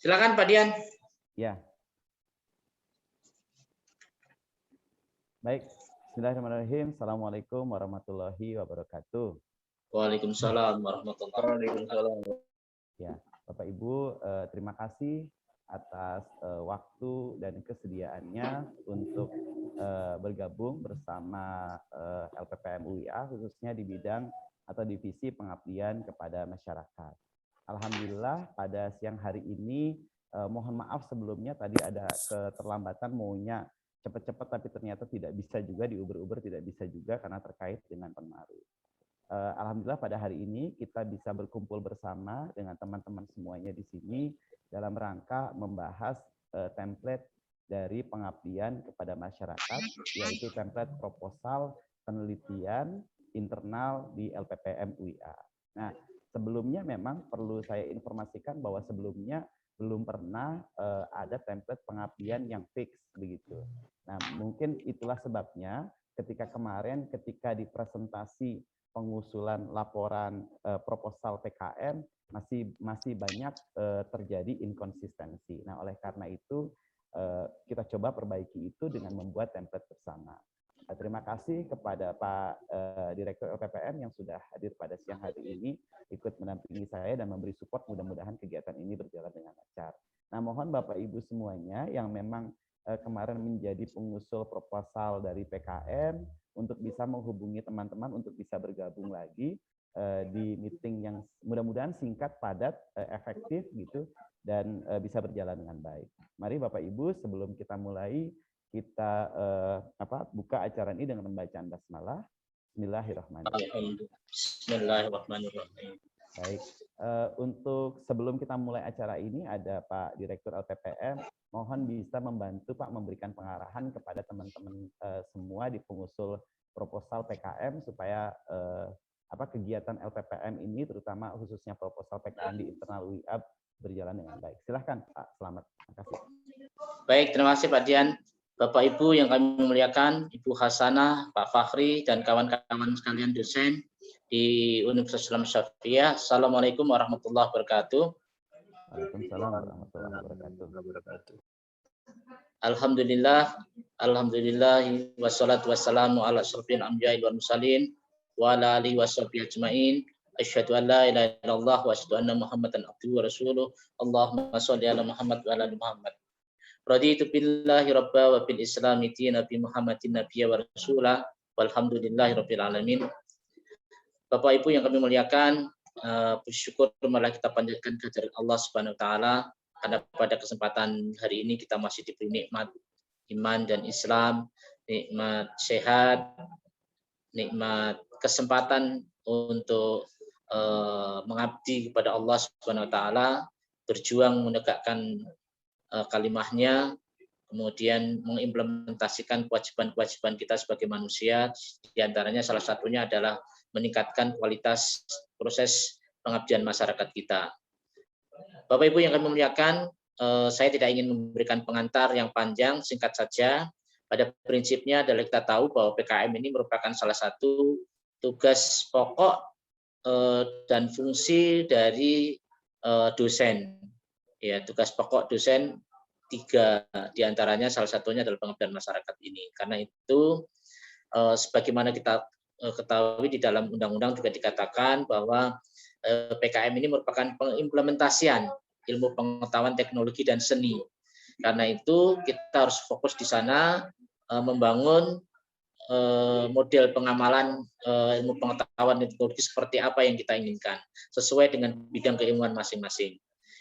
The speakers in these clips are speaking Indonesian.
Silakan Pak Dian. Ya. Baik. Bismillahirrahmanirrahim. Assalamualaikum warahmatullahi wabarakatuh. Waalaikumsalam warahmatullahi wabarakatuh. Ya, Bapak Ibu, terima kasih atas waktu dan kesediaannya untuk bergabung bersama LPPM UIA khususnya di bidang atau divisi pengabdian kepada masyarakat. Alhamdulillah pada siang hari ini mohon maaf sebelumnya tadi ada keterlambatan maunya cepat-cepat tapi ternyata tidak bisa juga diuber-uber, tidak bisa juga karena terkait dengan penmaru. Alhamdulillah pada hari ini kita bisa berkumpul bersama dengan teman-teman semuanya di sini dalam rangka membahas template dari pengabdian kepada masyarakat, yaitu template proposal penelitian internal di LPPM UIA. Nah, sebelumnya memang perlu saya informasikan bahwa sebelumnya belum pernah ada template pengabdian yang fix begitu. Nah, mungkin itulah sebabnya ketika kemarin ketika dipresentasi pengusulan laporan proposal PKM masih banyak terjadi inkonsistensi. Nah, oleh karena itu kita coba perbaiki itu dengan membuat template bersama. Terima kasih kepada Pak Direktur LPPM yang sudah hadir pada siang hari ini, ikut mendampingi saya dan memberi support, mudah-mudahan kegiatan ini berjalan dengan lancar. Nah, mohon Bapak Ibu semuanya yang memang kemarin menjadi pengusul proposal dari PKM untuk bisa menghubungi teman-teman untuk bisa bergabung lagi di meeting yang mudah-mudahan singkat, padat, efektif gitu dan bisa berjalan dengan baik. Mari Bapak Ibu sebelum kita mulai kita buka acara ini dengan pembacaan basmalah. Bismillahirrahmanirrahim. Bismillahirrahmanirrahim. Baik, untuk sebelum kita mulai acara ini ada Pak Direktur LPPM, mohon bisa membantu Pak memberikan pengarahan kepada teman-teman semua di pengusul proposal PKM supaya kegiatan LPPM ini terutama khususnya proposal PKM di internal UIA berjalan dengan baik. Silahkan Pak, selamat. Terima kasih. Baik, terima kasih Pak Dian. Bapak Ibu yang kami muliakan, Ibu Hasanah, Pak Fakhri, dan kawan-kawan sekalian dosen di Universitas Islam Syafiyah. Assalamualaikum warahmatullahi wabarakatuh. Waalaikumsalam warahmatullahi wabarakatuh. Alhamdulillah, wassalatu wassalamu ala asyrofil anbiya'i wal mursalin wa ala alihi washabihi ajmain. Asyhadu an la ilaha illallah wa asyhadu anna Muhammadan abduhu wa rasuluh. Allahumma shalli ala Muhammad wa ala ali Muhammad. Raditu billahi rabba wa bil islami dina bi Muhammadin nabiyya wa rasulah walhamdulillahi rabbil alamin. Bapak Ibu yang kami muliakan, bersyukur malah kita panjatkan kehadirat Allah Subhanahu wa taala karena pada kesempatan hari ini kita masih diberi nikmat iman dan Islam, nikmat sehat, nikmat kesempatan untuk mengabdi kepada Allah Subhanahu wa taala, berjuang menegakkan kalimahnya, kemudian mengimplementasikan kewajiban-kewajiban kita sebagai manusia, diantaranya salah satunya adalah meningkatkan kualitas proses pengabdian masyarakat kita. Bapak Ibu yang kami muliakan, saya tidak ingin memberikan pengantar yang panjang, singkat saja. Pada prinsipnya adalah kita tahu bahwa PKM ini merupakan salah satu tugas pokok dan fungsi dari dosen. Ya, tugas pokok dosen 3 diantaranya salah satunya adalah pengabdian masyarakat ini. Karena itu sebagaimana kita ketahui di dalam undang-undang juga dikatakan bahwa PKM ini merupakan pengimplementasian ilmu pengetahuan teknologi dan seni. Karena itu kita harus fokus di sana membangun model pengamalan ilmu pengetahuan teknologi seperti apa yang kita inginkan sesuai dengan bidang keilmuan masing-masing.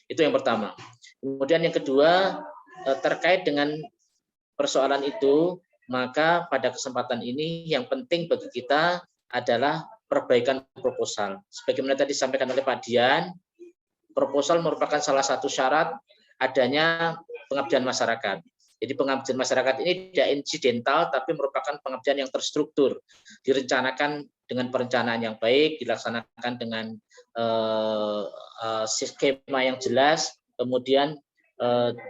Itu yang pertama. Kemudian yang kedua, terkait dengan persoalan itu, maka pada kesempatan ini yang penting bagi kita adalah perbaikan proposal. Sebagaimana tadi disampaikan oleh Pak Dian, proposal merupakan salah satu syarat adanya pengabdian masyarakat. Jadi pengabdian masyarakat ini tidak insidental, tapi merupakan pengabdian yang terstruktur, direncanakan dengan perencanaan yang baik, dilaksanakan dengan skema yang jelas, kemudian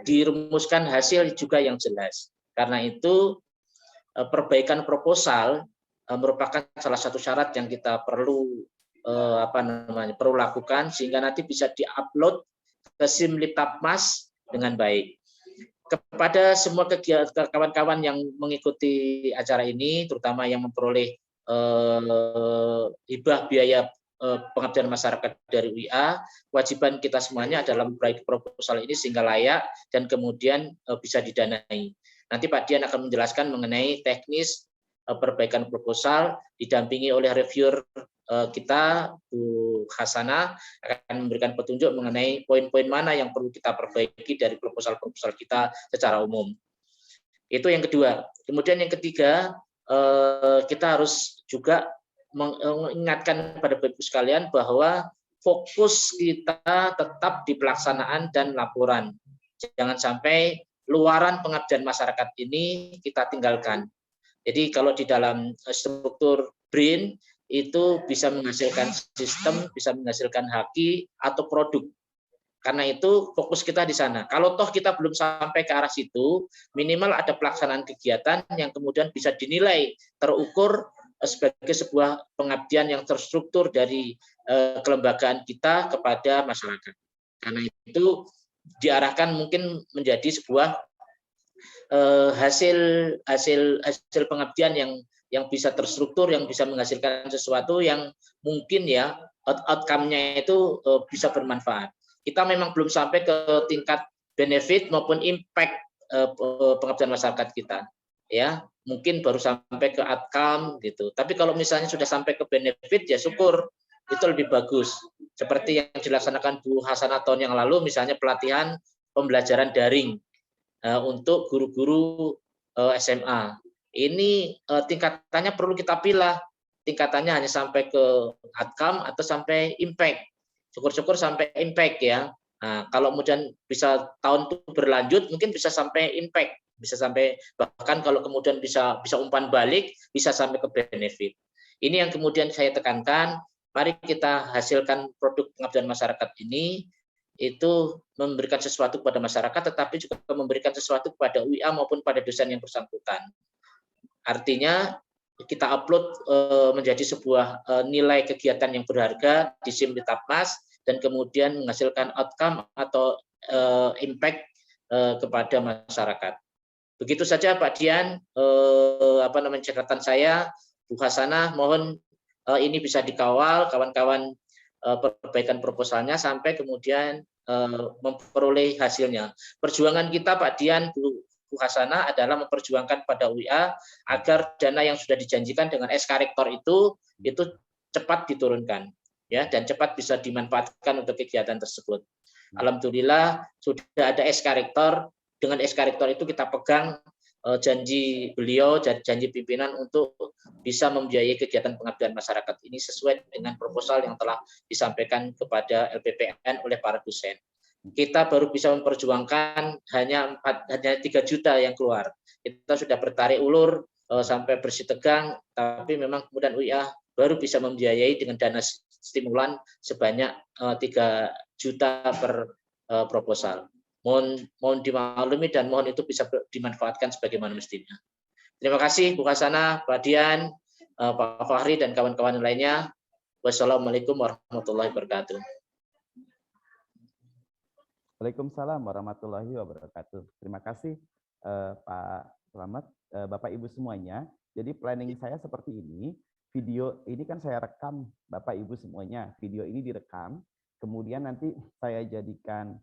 dirumuskan hasil juga yang jelas. Karena itu perbaikan proposal merupakan salah satu syarat yang kita perlu perlu lakukan sehingga nanti bisa diupload ke Simliptapmas dengan baik. Kepada semua kawan-kawan yang mengikuti acara ini, terutama yang memperoleh hibah biaya pengabdian masyarakat dari UIA, kewajiban kita semuanya adalah memperbaiki proposal ini sehingga layak dan kemudian bisa didanai. Nanti Pak Dian akan menjelaskan mengenai teknis perbaikan proposal, didampingi oleh reviewer kita, Bu Hasanah, akan memberikan petunjuk mengenai poin-poin mana yang perlu kita perbaiki dari proposal-proposal kita secara umum. Itu yang kedua. Kemudian yang ketiga, kita harus juga mengingatkan pada Bapak Ibu sekalian bahwa fokus kita tetap di pelaksanaan dan laporan. Jangan sampai luaran pengabdian masyarakat ini kita tinggalkan. Jadi kalau di dalam struktur BRIN itu bisa menghasilkan sistem, bisa menghasilkan haki atau produk. Karena itu fokus kita di sana. Kalau toh kita belum sampai ke arah situ, minimal ada pelaksanaan kegiatan yang kemudian bisa dinilai, terukur sebagai sebuah pengabdian yang terstruktur dari kelembagaan kita kepada masyarakat. Karena itu diarahkan mungkin menjadi sebuah hasil pengabdian yang bisa terstruktur, yang bisa menghasilkan sesuatu yang mungkin ya outcome-nya itu bisa bermanfaat. Kita memang belum sampai ke tingkat benefit maupun impact pengabdian masyarakat kita, ya mungkin baru sampai ke outcome gitu. Tapi kalau misalnya sudah sampai ke benefit ya syukur, itu lebih bagus. Seperti yang dilaksanakan Bu Hasanah tahun yang lalu, misalnya pelatihan pembelajaran daring untuk guru-guru SMA. Ini tingkatannya perlu kita pilih. Tingkatannya hanya sampai ke outcome atau sampai impact. Syukur-syukur sampai impact ya. Nah, kalau kemudian bisa tahun itu berlanjut, mungkin bisa sampai impact, bisa sampai bahkan kalau kemudian bisa umpan balik, bisa sampai ke benefit. Ini yang kemudian saya tekankan. Mari kita hasilkan produk pengabdian masyarakat ini itu memberikan sesuatu kepada masyarakat, tetapi juga memberikan sesuatu kepada UIA maupun pada dosen yang bersangkutan. Artinya kita upload menjadi sebuah nilai kegiatan yang berharga di Simliptapmas dan kemudian menghasilkan outcome atau impact kepada masyarakat. Begitu saja Pak Dian, catatan saya, Bu Hasanah, mohon ini bisa dikawal kawan-kawan perbaikan proposalnya sampai kemudian memperoleh hasilnya. Perjuangan kita Pak Dian, Bu Hasanah adalah memperjuangkan pada UIA agar dana yang sudah dijanjikan dengan SK Rektor itu cepat diturunkan ya dan cepat bisa dimanfaatkan untuk kegiatan tersebut. Alhamdulillah sudah ada SK Rektor. Dengan SK Rektor itu kita pegang janji beliau, janji pimpinan untuk bisa membiayai kegiatan pengabdian masyarakat ini sesuai dengan proposal yang telah disampaikan kepada LPPN oleh para dosen. Kita baru bisa memperjuangkan hanya 3 juta yang keluar. Kita sudah bertarik ulur sampai bersih tegang, tapi memang kemudian UIA baru bisa membiayai dengan dana stimulan sebanyak 3 juta per proposal. Mohon dimaklumi dan mohon itu bisa dimanfaatkan sebagaimana mestinya. Terima kasih Bu Hasanah, Pak Dian, Pak Fahri dan kawan-kawan lainnya. Wassalamualaikum warahmatullahi wabarakatuh. Waalaikumsalam warahmatullahi wabarakatuh. Terima kasih Pak Selamat, Bapak Ibu semuanya. Jadi planning saya seperti ini. Video ini kan saya rekam Bapak Ibu semuanya. Video ini direkam, kemudian nanti saya jadikan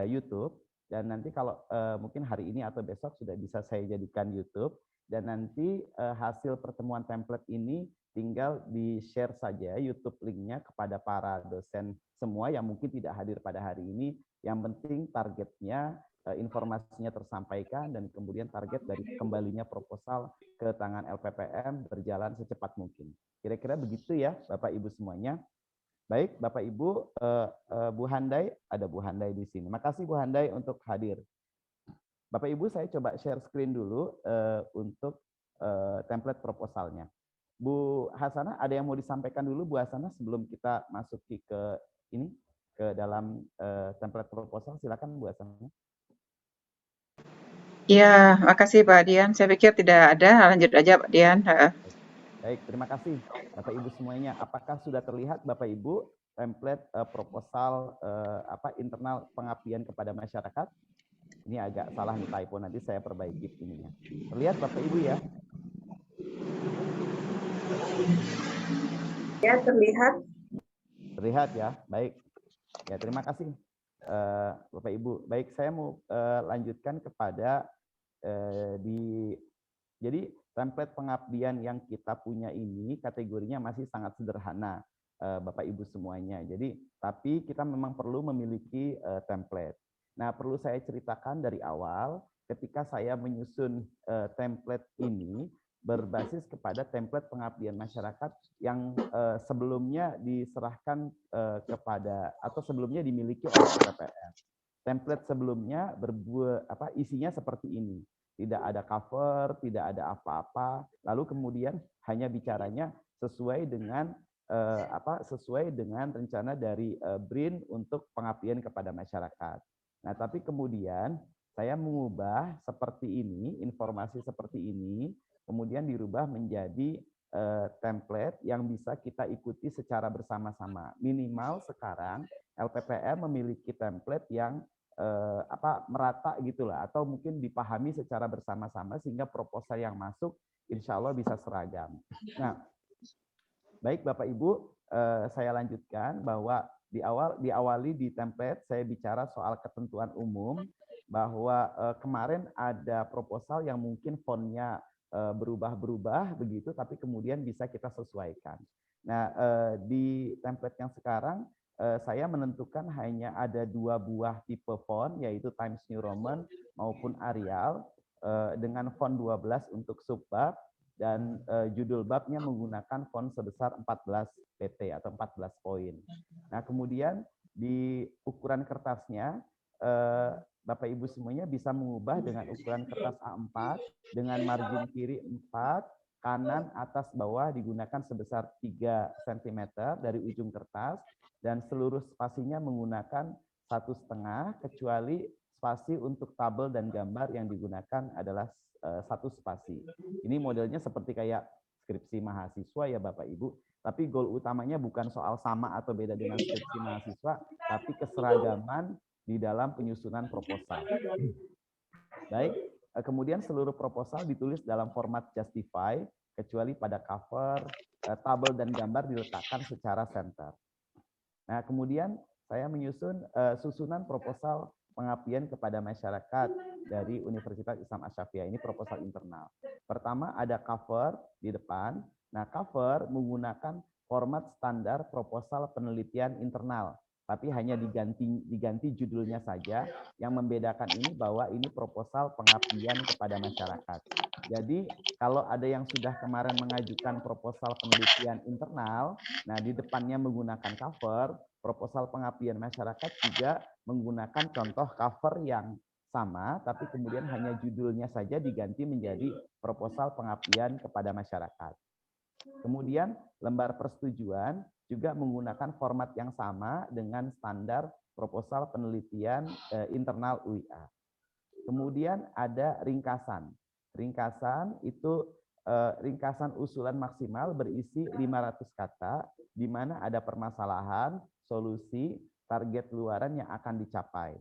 YouTube. Dan nanti kalau mungkin hari ini atau besok sudah bisa saya jadikan YouTube. Dan nanti hasil pertemuan template ini tinggal di-share saja YouTube linknya kepada para dosen semua yang mungkin tidak hadir pada hari ini. Yang penting targetnya, informasinya tersampaikan, dan kemudian target dari kembalinya proposal ke tangan LPPM berjalan secepat mungkin. Kira-kira begitu ya Bapak Ibu semuanya. Baik, Bapak Ibu, Bu Handai, ada Bu Handai di sini. Makasih Bu Handai untuk hadir. Bapak Ibu, saya coba share screen dulu untuk template proposalnya. Bu Hasanah, ada yang mau disampaikan dulu Bu Hasanah sebelum kita masuk ke ini, ke dalam template proposal? Silakan Bu Hasanah. Ya, makasih Pak Dian. Saya pikir tidak ada, lanjut aja Pak Dian. Baik, terima kasih Bapak Ibu semuanya. Apakah sudah terlihat Bapak Ibu template proposal internal pengabdian kepada masyarakat. Ini agak salah nih typo, nanti saya perbaiki ininya. Terlihat Bapak Ibu ya? Ya, terlihat. Terlihat ya, baik. Ya, terima kasih Bapak Ibu. Baik, saya mau lanjutkan kepada jadi template pengabdian yang kita punya ini kategorinya masih sangat sederhana, Bapak Ibu semuanya. Jadi, tapi kita memang perlu memiliki template. Nah, perlu saya ceritakan dari awal, ketika saya menyusun template ini berbasis kepada template pengabdian masyarakat yang sebelumnya diserahkan kepada atau sebelumnya dimiliki oleh LPPM. Template sebelumnya isinya seperti ini. Tidak ada cover, tidak ada apa-apa. Lalu kemudian hanya bicaranya sesuai dengan sesuai dengan rencana dari BRIN untuk pengabdian kepada masyarakat. Nah, tapi kemudian saya mengubah seperti ini, informasi seperti ini, kemudian dirubah menjadi template yang bisa kita ikuti secara bersama-sama. Minimal sekarang LPPM memiliki template yang merata gitulah, atau mungkin dipahami secara bersama-sama sehingga proposal yang masuk insya Allah bisa seragam. Nah, baik Bapak Ibu, saya lanjutkan bahwa diawali di template saya bicara soal ketentuan umum, bahwa kemarin ada proposal yang mungkin fontnya berubah-berubah begitu, tapi kemudian bisa kita sesuaikan. Nah, di template yang sekarang saya menentukan hanya ada 2 buah tipe font, yaitu Times New Roman maupun Arial, dengan font 12 untuk subbab, dan judul babnya menggunakan font sebesar 14 pt atau 14 poin. Nah, kemudian di ukuran kertasnya, Bapak Ibu semuanya bisa mengubah dengan ukuran kertas A4 dengan margin kiri 4, kanan, atas, bawah digunakan sebesar 3 cm dari ujung kertas, dan seluruh spasinya menggunakan 1,5, kecuali spasi untuk tabel dan gambar yang digunakan adalah 1 spasi. Ini modelnya seperti kayak skripsi mahasiswa ya Bapak Ibu, tapi goal utamanya bukan soal sama atau beda dengan skripsi mahasiswa, tapi keseragaman di dalam penyusunan proposal. Baik, kemudian seluruh proposal ditulis dalam format Justify, kecuali pada cover, tabel dan gambar diletakkan secara center. Nah, kemudian saya menyusun susunan proposal pengabdian kepada masyarakat dari Universitas Islam Asy-Syafi'iyah. Ini proposal internal. Pertama ada cover di depan. Nah, cover menggunakan format standar proposal penelitian internal, tapi hanya diganti judulnya saja. Yang membedakan ini bahwa ini proposal pengabdian kepada masyarakat. Jadi kalau ada yang sudah kemarin mengajukan proposal penelitian internal, nah di depannya menggunakan cover, proposal pengabdian masyarakat juga menggunakan contoh cover yang sama, tapi kemudian hanya judulnya saja diganti menjadi proposal pengabdian kepada masyarakat. Kemudian lembar persetujuan juga menggunakan format yang sama dengan standar proposal penelitian internal UIA. Kemudian ada ringkasan. Ringkasan itu ringkasan usulan maksimal berisi 500 kata, di mana ada permasalahan, solusi, target luaran yang akan dicapai.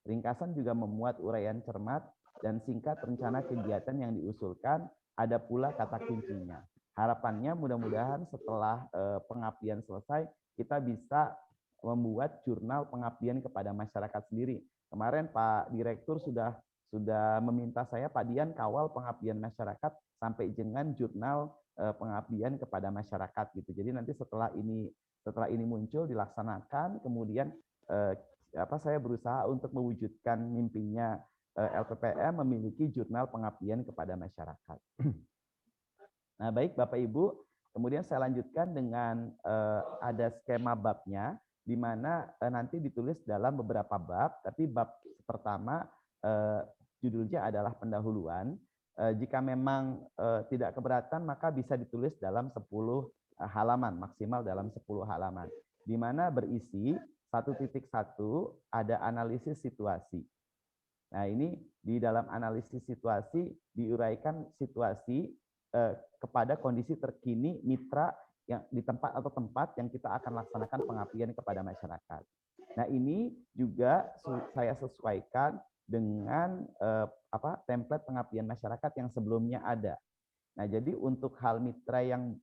Ringkasan juga memuat uraian cermat dan singkat rencana kegiatan yang diusulkan, ada pula kata kuncinya. Harapannya mudah-mudahan setelah pengabdian selesai, kita bisa membuat jurnal pengabdian kepada masyarakat sendiri. Kemarin Pak Direktur sudah meminta saya, Pak Dian, kawal pengabdian masyarakat sampai dengan jurnal pengabdian kepada masyarakat gitu. Jadi nanti setelah ini muncul dilaksanakan, kemudian saya berusaha untuk mewujudkan mimpinya LPPM memiliki jurnal pengabdian kepada masyarakat. Nah, baik Bapak Ibu, kemudian saya lanjutkan dengan ada skema babnya, di mana nanti ditulis dalam beberapa bab, tapi bab pertama judulnya adalah pendahuluan. Jika memang tidak keberatan, maka bisa ditulis dalam 10 halaman, maksimal dalam 10 halaman. Di mana berisi 1.1 ada analisis situasi. Nah, ini di dalam analisis situasi diuraikan situasi kepada kondisi terkini mitra yang di tempat atau tempat yang kita akan laksanakan pengabdian kepada masyarakat. Nah, ini juga saya sesuaikan dengan template pengabdian masyarakat yang sebelumnya ada. Nah, jadi untuk hal mitra yang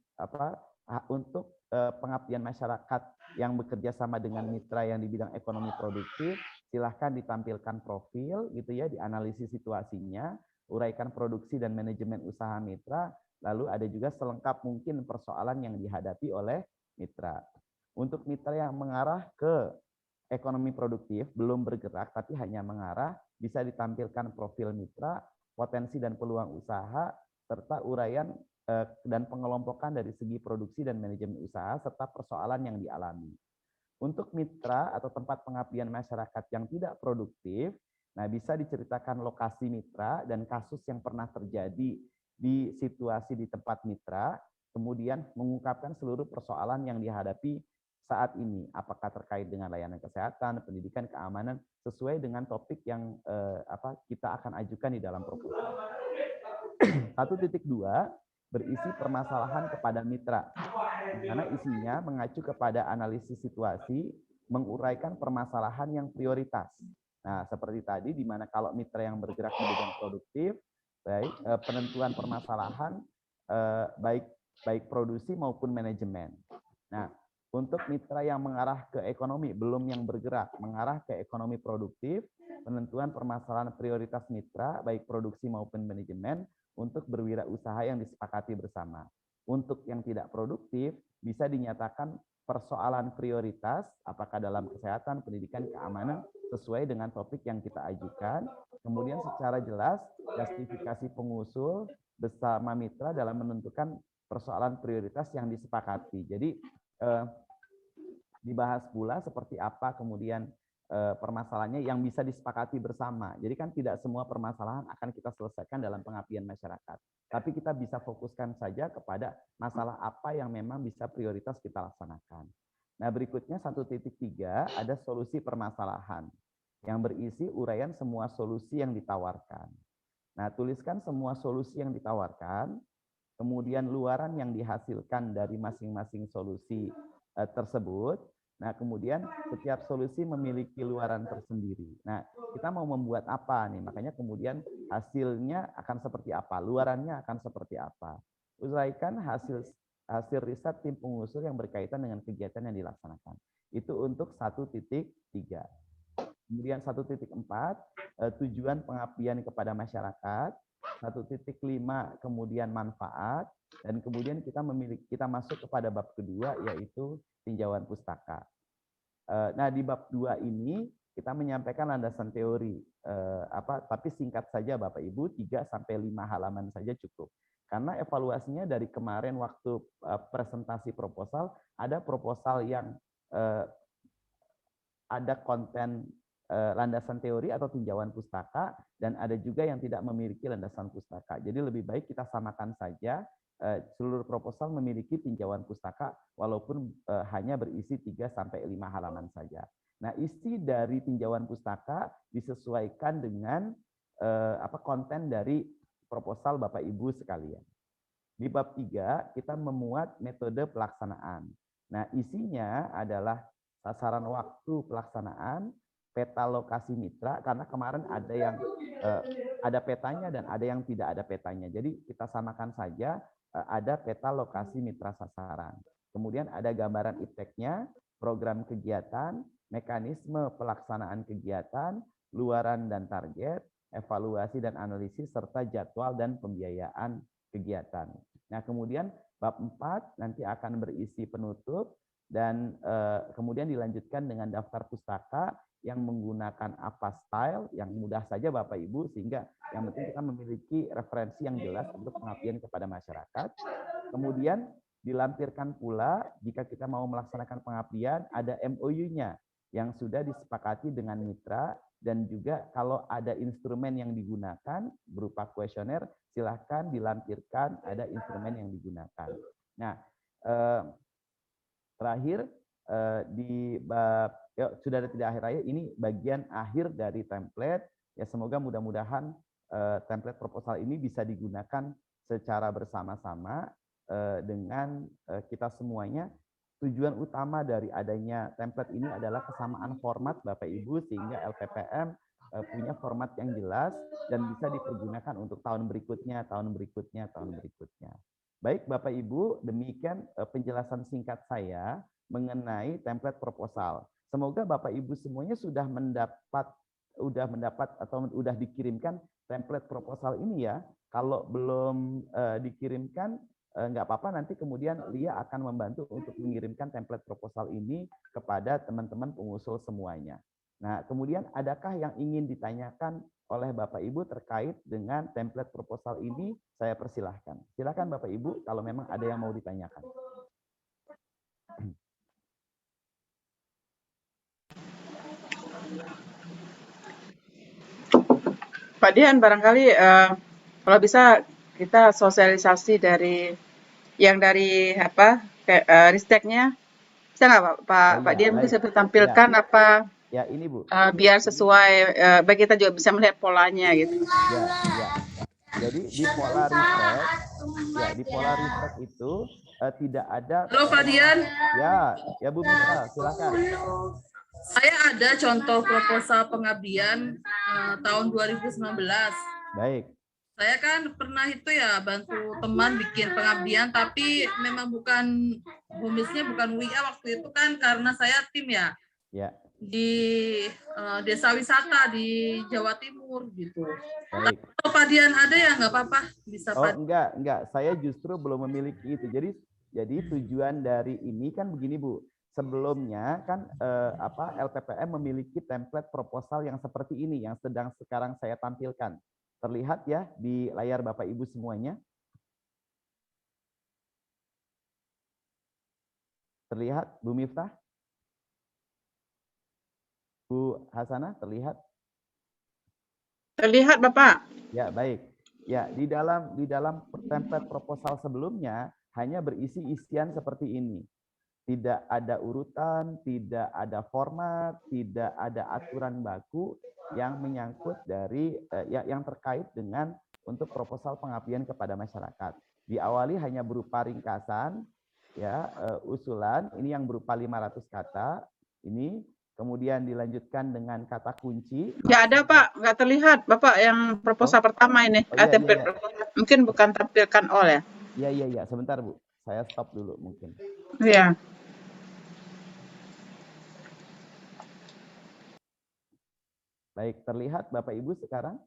untuk pengabdian masyarakat yang bekerja sama dengan mitra yang di bidang ekonomi produktif, silahkan ditampilkan profil gitu ya, dianalisis situasinya, uraikan produksi dan manajemen usaha mitra, lalu ada juga selengkap mungkin persoalan yang dihadapi oleh mitra. Untuk mitra yang mengarah ke ekonomi produktif, belum bergerak tapi hanya mengarah, bisa ditampilkan profil mitra, potensi dan peluang usaha, serta uraian dan pengelompokan dari segi produksi dan manajemen usaha, serta persoalan yang dialami. Untuk mitra atau tempat pengabdian masyarakat yang tidak produktif, nah bisa diceritakan lokasi mitra dan kasus yang pernah terjadi di situasi di tempat mitra, kemudian mengungkapkan seluruh persoalan yang dihadapi saat ini, apakah terkait dengan layanan kesehatan, pendidikan, keamanan, sesuai dengan topik yang kita akan ajukan di dalam proposal. 1.2 berisi permasalahan kepada mitra, karena isinya mengacu kepada analisis situasi, menguraikan permasalahan yang prioritas. Nah, seperti tadi, di mana kalau mitra yang bergerak di bidang produktif, baik penentuan permasalahan baik produksi maupun manajemen. Nah, untuk mitra yang mengarah ke ekonomi, belum yang bergerak, mengarah ke ekonomi produktif, penentuan permasalahan prioritas mitra, baik produksi maupun manajemen, untuk berwirausaha yang disepakati bersama. Untuk yang tidak produktif, bisa dinyatakan persoalan prioritas, apakah dalam kesehatan, pendidikan, keamanan, sesuai dengan topik yang kita ajukan. Kemudian secara jelas, justifikasi pengusul bersama mitra dalam menentukan persoalan prioritas yang disepakati. Jadi, dibahas pula seperti apa kemudian permasalahannya yang bisa disepakati bersama. Jadi kan tidak semua permasalahan akan kita selesaikan dalam pengabdian masyarakat. Tapi kita bisa fokuskan saja kepada masalah apa yang memang bisa prioritas kita laksanakan. Nah, berikutnya 1.3 ada solusi permasalahan yang berisi uraian semua solusi yang ditawarkan. Nah, tuliskan semua solusi yang ditawarkan, kemudian luaran yang dihasilkan dari masing-masing solusi tersebut. Nah, kemudian setiap solusi memiliki luaran tersendiri. Nah, kita mau membuat apa nih? Makanya kemudian hasilnya akan seperti apa? Luarannya akan seperti apa? Uraikan hasil riset tim pengusul yang berkaitan dengan kegiatan yang dilaksanakan. Itu untuk 1.3. Kemudian 1.4, tujuan pengabdian kepada masyarakat. 1.5 kemudian manfaat, dan kemudian kita masuk kepada bab kedua, yaitu tinjauan pustaka. Nah, di bab 2 ini kita menyampaikan landasan teori, tapi singkat saja Bapak Ibu, 3-5 halaman saja cukup. Karena evaluasinya dari kemarin waktu presentasi proposal, ada proposal yang ada konten landasan teori atau tinjauan pustaka, dan ada juga yang tidak memiliki landasan pustaka. Jadi lebih baik kita samakan saja, seluruh proposal memiliki tinjauan pustaka walaupun hanya berisi 3-5 halaman saja. Nah, isi dari tinjauan pustaka disesuaikan dengan konten dari proposal Bapak Ibu sekalian. Di bab 3 kita memuat metode pelaksanaan. Nah, isinya adalah sasaran waktu pelaksanaan, peta lokasi mitra, karena kemarin ada yang ada petanya dan ada yang tidak ada petanya. Jadi kita samakan saja, ada peta lokasi mitra sasaran. Kemudian ada gambaran ipteknya, program kegiatan, mekanisme pelaksanaan kegiatan, luaran dan target, evaluasi dan analisis, serta jadwal dan pembiayaan kegiatan. Nah, kemudian bab 4 nanti akan berisi penutup, dan kemudian dilanjutkan dengan daftar pustaka yang menggunakan apa style yang mudah saja Bapak Ibu, sehingga yang penting kita memiliki referensi yang jelas untuk pengabdian kepada masyarakat. Kemudian dilampirkan pula jika kita mau melaksanakan pengabdian, ada MOU-nya yang sudah disepakati dengan mitra, dan juga kalau ada instrumen yang digunakan berupa kuesioner, silahkan dilampirkan ada instrumen yang digunakan. Nah, terakhir di bab sudah ada tidak akhir raya, ini bagian akhir dari template. Ya, semoga mudah-mudahan template proposal ini bisa digunakan secara bersama-sama dengan kita semuanya. Tujuan utama dari adanya template ini adalah kesamaan format Bapak Ibu, sehingga LPPM punya format yang jelas dan bisa dipergunakan untuk tahun berikutnya, tahun berikutnya, tahun berikutnya. Baik Bapak Ibu, demikian penjelasan singkat saya mengenai template proposal. Semoga Bapak Ibu semuanya sudah mendapat atau sudah dikirimkan template proposal ini ya. Kalau belum dikirimkan, nggak apa-apa, nanti kemudian Lia akan membantu untuk mengirimkan template proposal ini kepada teman-teman pengusul semuanya. Nah, kemudian adakah yang ingin ditanyakan oleh Bapak Ibu terkait dengan template proposal ini? Saya persilahkan. Silakan Bapak Ibu kalau memang ada yang mau ditanyakan. Pak Dian, barangkali kalau bisa kita sosialisasi dari yang dari apa risteknya, bisa nggak Pak Dian mungkin Baik. bisa tampilkan apa Ya, ini Bu. biar sesuai, baik kita juga bisa melihat polanya gitu. Ya. Jadi di pola ristek itu tidak ada. Halo Pak Dian. Ya Bu Mitra, silakan. Saya ada contoh proposal pengabdian tahun 2019. Baik. Saya kan pernah itu ya bantu teman bikin pengabdian, tapi memang bukan bumisnya bukan WIA waktu itu kan, karena saya tim ya. Ya. Di desa wisata di Jawa Timur gitu. Baik. Kalau Pak Dian ada ya nggak apa-apa, bisa Oh, Pak. enggak. Saya justru belum memiliki itu. Jadi tujuan dari ini kan begini Bu. Sebelumnya kan LPPM memiliki template proposal yang seperti ini yang sedang sekarang saya tampilkan. Terlihat ya di layar Bapak Ibu semuanya. Terlihat Bu Miftah? Bu Hasanah terlihat? Terlihat Bapak. Ya, baik. Ya, di dalam template proposal sebelumnya hanya berisi isian seperti ini. Tidak ada urutan, tidak ada format, tidak ada aturan baku yang menyangkut dari yang terkait dengan untuk proposal pengabdian kepada masyarakat. Diawali hanya berupa ringkasan usulan ini yang berupa 500 kata ini, kemudian dilanjutkan dengan kata kunci. Nggak ada Pak, nggak terlihat Bapak yang proposal pertama ini. Iya. Mungkin bukan tampilkan all ya. Iya. Sebentar Bu, saya stop dulu mungkin. Iya. Baik, terlihat Bapak Ibu sekarang?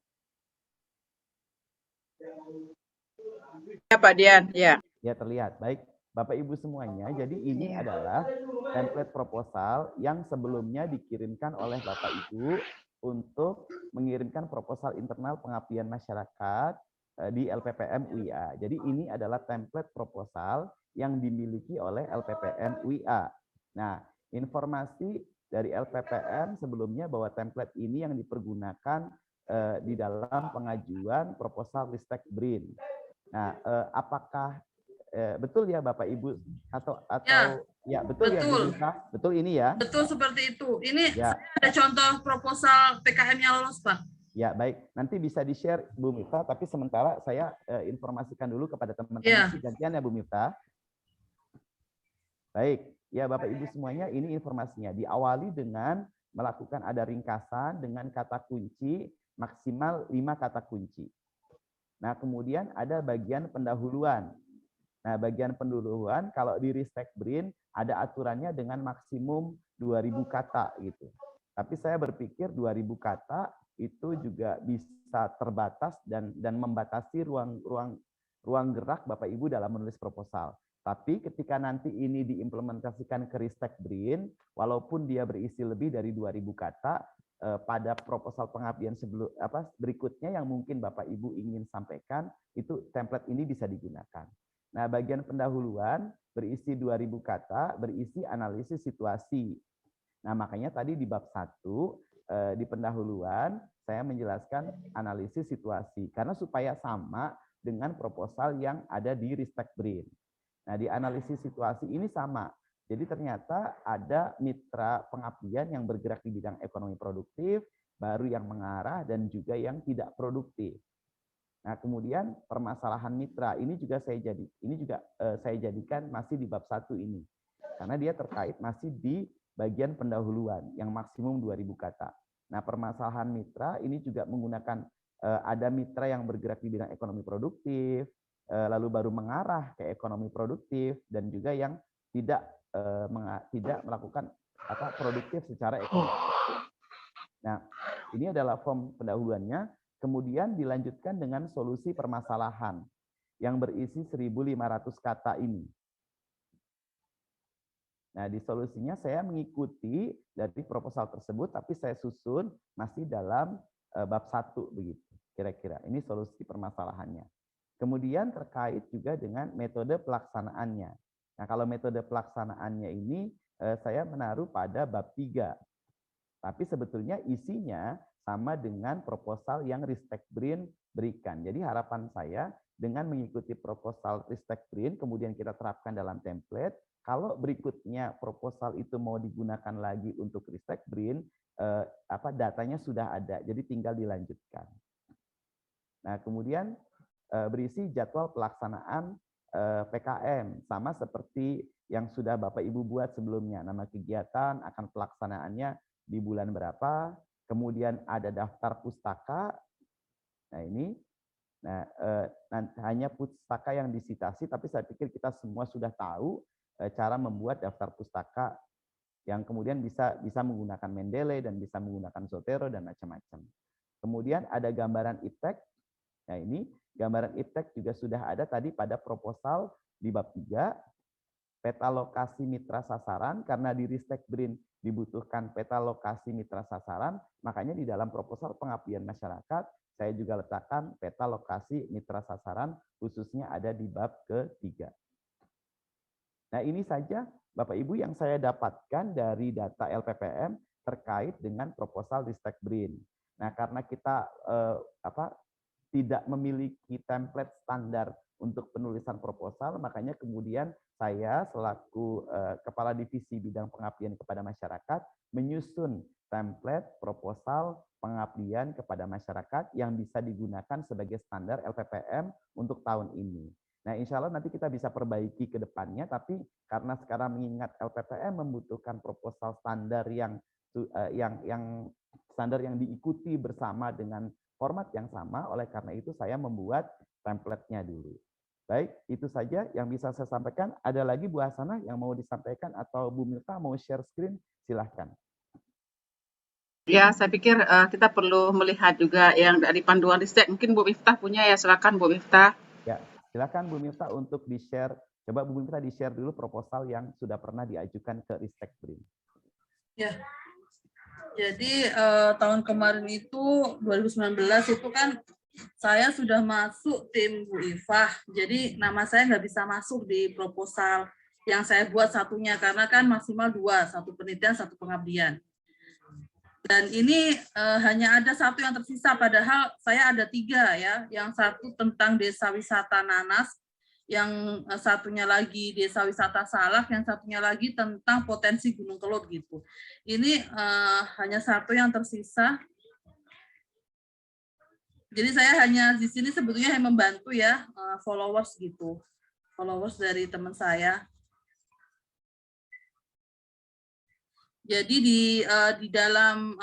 Ya Pak Dian, ya. Ya, terlihat. Baik, Bapak Ibu semuanya, jadi ini adalah template proposal yang sebelumnya dikirimkan oleh Bapak Ibu untuk mengirimkan proposal internal pengabdian masyarakat di LPPM UIA. Jadi ini adalah template proposal yang dimiliki oleh LPPM UIA. Nah, informasi dari LPPM sebelumnya bahwa template ini yang dipergunakan di dalam pengajuan proposal Ristek BRIN. Nah, apakah betul ya Bapak Ibu atau ya betul ya Bu Mita? Betul ini ya? Betul seperti itu. Ini ya. Ada contoh proposal PKM-nya lolos Pak. Ya, baik. Nanti bisa di-share Bu Mita, tapi sementara saya informasikan dulu kepada teman-teman gantian ya Bu Mita. Baik, ya Bapak Ibu semuanya, ini informasinya. Diawali dengan melakukan ada ringkasan dengan kata kunci, maksimal 5 kata kunci. Nah, kemudian ada bagian pendahuluan. Nah, bagian pendahuluan kalau di Ristek BRIN ada aturannya dengan maksimum 2000 kata gitu. Tapi saya berpikir 2000 kata itu juga bisa terbatas dan membatasi ruang gerak Bapak Ibu dalam menulis proposal. Tapi ketika nanti ini diimplementasikan ke Ristek BRIN, walaupun dia berisi lebih dari 2000 kata, pada proposal pengabdian berikutnya yang mungkin Bapak Ibu ingin sampaikan, itu template ini bisa digunakan. Nah, bagian pendahuluan berisi 2000 kata, berisi analisis situasi. Nah, makanya tadi di bab 1, di pendahuluan, saya menjelaskan analisis situasi. Karena supaya sama dengan proposal yang ada di Ristek BRIN. Nah, di analisis situasi ini sama. Jadi ternyata ada mitra pengabdian yang bergerak di bidang ekonomi produktif, baru yang mengarah, dan juga yang tidak produktif. Nah, kemudian permasalahan mitra ini juga saya jadikan masih di bab 1 ini. Karena dia terkait masih di bagian pendahuluan yang maksimum 2000 kata. Nah, permasalahan mitra ini juga menggunakan ada mitra yang bergerak di bidang ekonomi produktif, lalu baru mengarah ke ekonomi produktif, dan juga yang tidak melakukan produktif secara ekonomi. Nah, ini adalah form pendahuluannya. Kemudian dilanjutkan dengan solusi permasalahan yang berisi 1.500 kata ini. Nah, di solusinya saya mengikuti dari proposal tersebut, tapi saya susun masih dalam bab 1 begitu. Kira-kira ini solusi permasalahannya. Kemudian terkait juga dengan metode pelaksanaannya. Nah, kalau metode pelaksanaannya ini saya menaruh pada bab 3. Tapi sebetulnya isinya sama dengan proposal yang Ristek BRIN berikan. Jadi harapan saya dengan mengikuti proposal Ristek BRIN, kemudian kita terapkan dalam template, kalau berikutnya proposal itu mau digunakan lagi untuk Ristek BRIN, datanya sudah ada, jadi tinggal dilanjutkan. Nah, kemudian berisi jadwal pelaksanaan PKM, sama seperti yang sudah Bapak Ibu buat sebelumnya. Nama kegiatan, akan pelaksanaannya di bulan berapa, kemudian ada daftar pustaka. Nah, ini hanya pustaka yang disitasi, tapi saya pikir kita semua sudah tahu cara membuat daftar pustaka yang kemudian bisa menggunakan Mendeley dan bisa menggunakan Zotero dan macam-macam. Kemudian ada gambaran iptek. Nah, ini gambaran iptek juga sudah ada tadi pada proposal di bab 3. Peta lokasi mitra sasaran, karena di Ristek BRIN dibutuhkan peta lokasi mitra sasaran, makanya di dalam proposal pengabdian masyarakat, saya juga letakkan peta lokasi mitra sasaran, khususnya ada di bab ke-3. Nah, ini saja Bapak Ibu yang saya dapatkan dari data LPPM terkait dengan proposal Ristek BRIN. Nah, karena kita tidak memiliki template standar untuk penulisan proposal, makanya kemudian saya selaku Kepala Divisi Bidang Pengabdian kepada Masyarakat menyusun template proposal pengabdian kepada masyarakat yang bisa digunakan sebagai standar LPPM untuk tahun ini. Nah, insya Allah nanti kita bisa perbaiki ke depannya, tapi karena sekarang mengingat LPPM membutuhkan proposal standar yang standar yang diikuti bersama dengan format yang sama, oleh karena itu saya membuat template-nya dulu. Baik, itu saja yang bisa saya sampaikan. Ada lagi Bu Hasanah yang mau disampaikan atau Bu Miftah mau share screen? Silahkan. Ya, saya pikir kita perlu melihat juga yang dari panduan Ristek. Mungkin Bu Miftah punya ya, silakan Bu Miftah. Ya, silakan Bu Miftah untuk di-share. Coba Bu Miftah di-share dulu proposal yang sudah pernah diajukan ke Ristek BRIN. Ya, jadi tahun kemarin itu 2019 itu kan saya sudah masuk tim Bu Ifah, jadi nama saya nggak bisa masuk di proposal yang saya buat satunya, karena kan maksimal 2, 1 penelitian, 1 pengabdian. Dan ini hanya ada 1 yang tersisa, padahal saya ada 3 ya, yang 1 tentang desa wisata Nanas, yang satunya lagi desa wisata Salak, yang satunya lagi tentang potensi Gunung Kelud gitu. Ini hanya 1 yang tersisa. Jadi saya hanya di sini sebetulnya hanya membantu ya followers gitu, followers dari teman saya. Jadi di dalam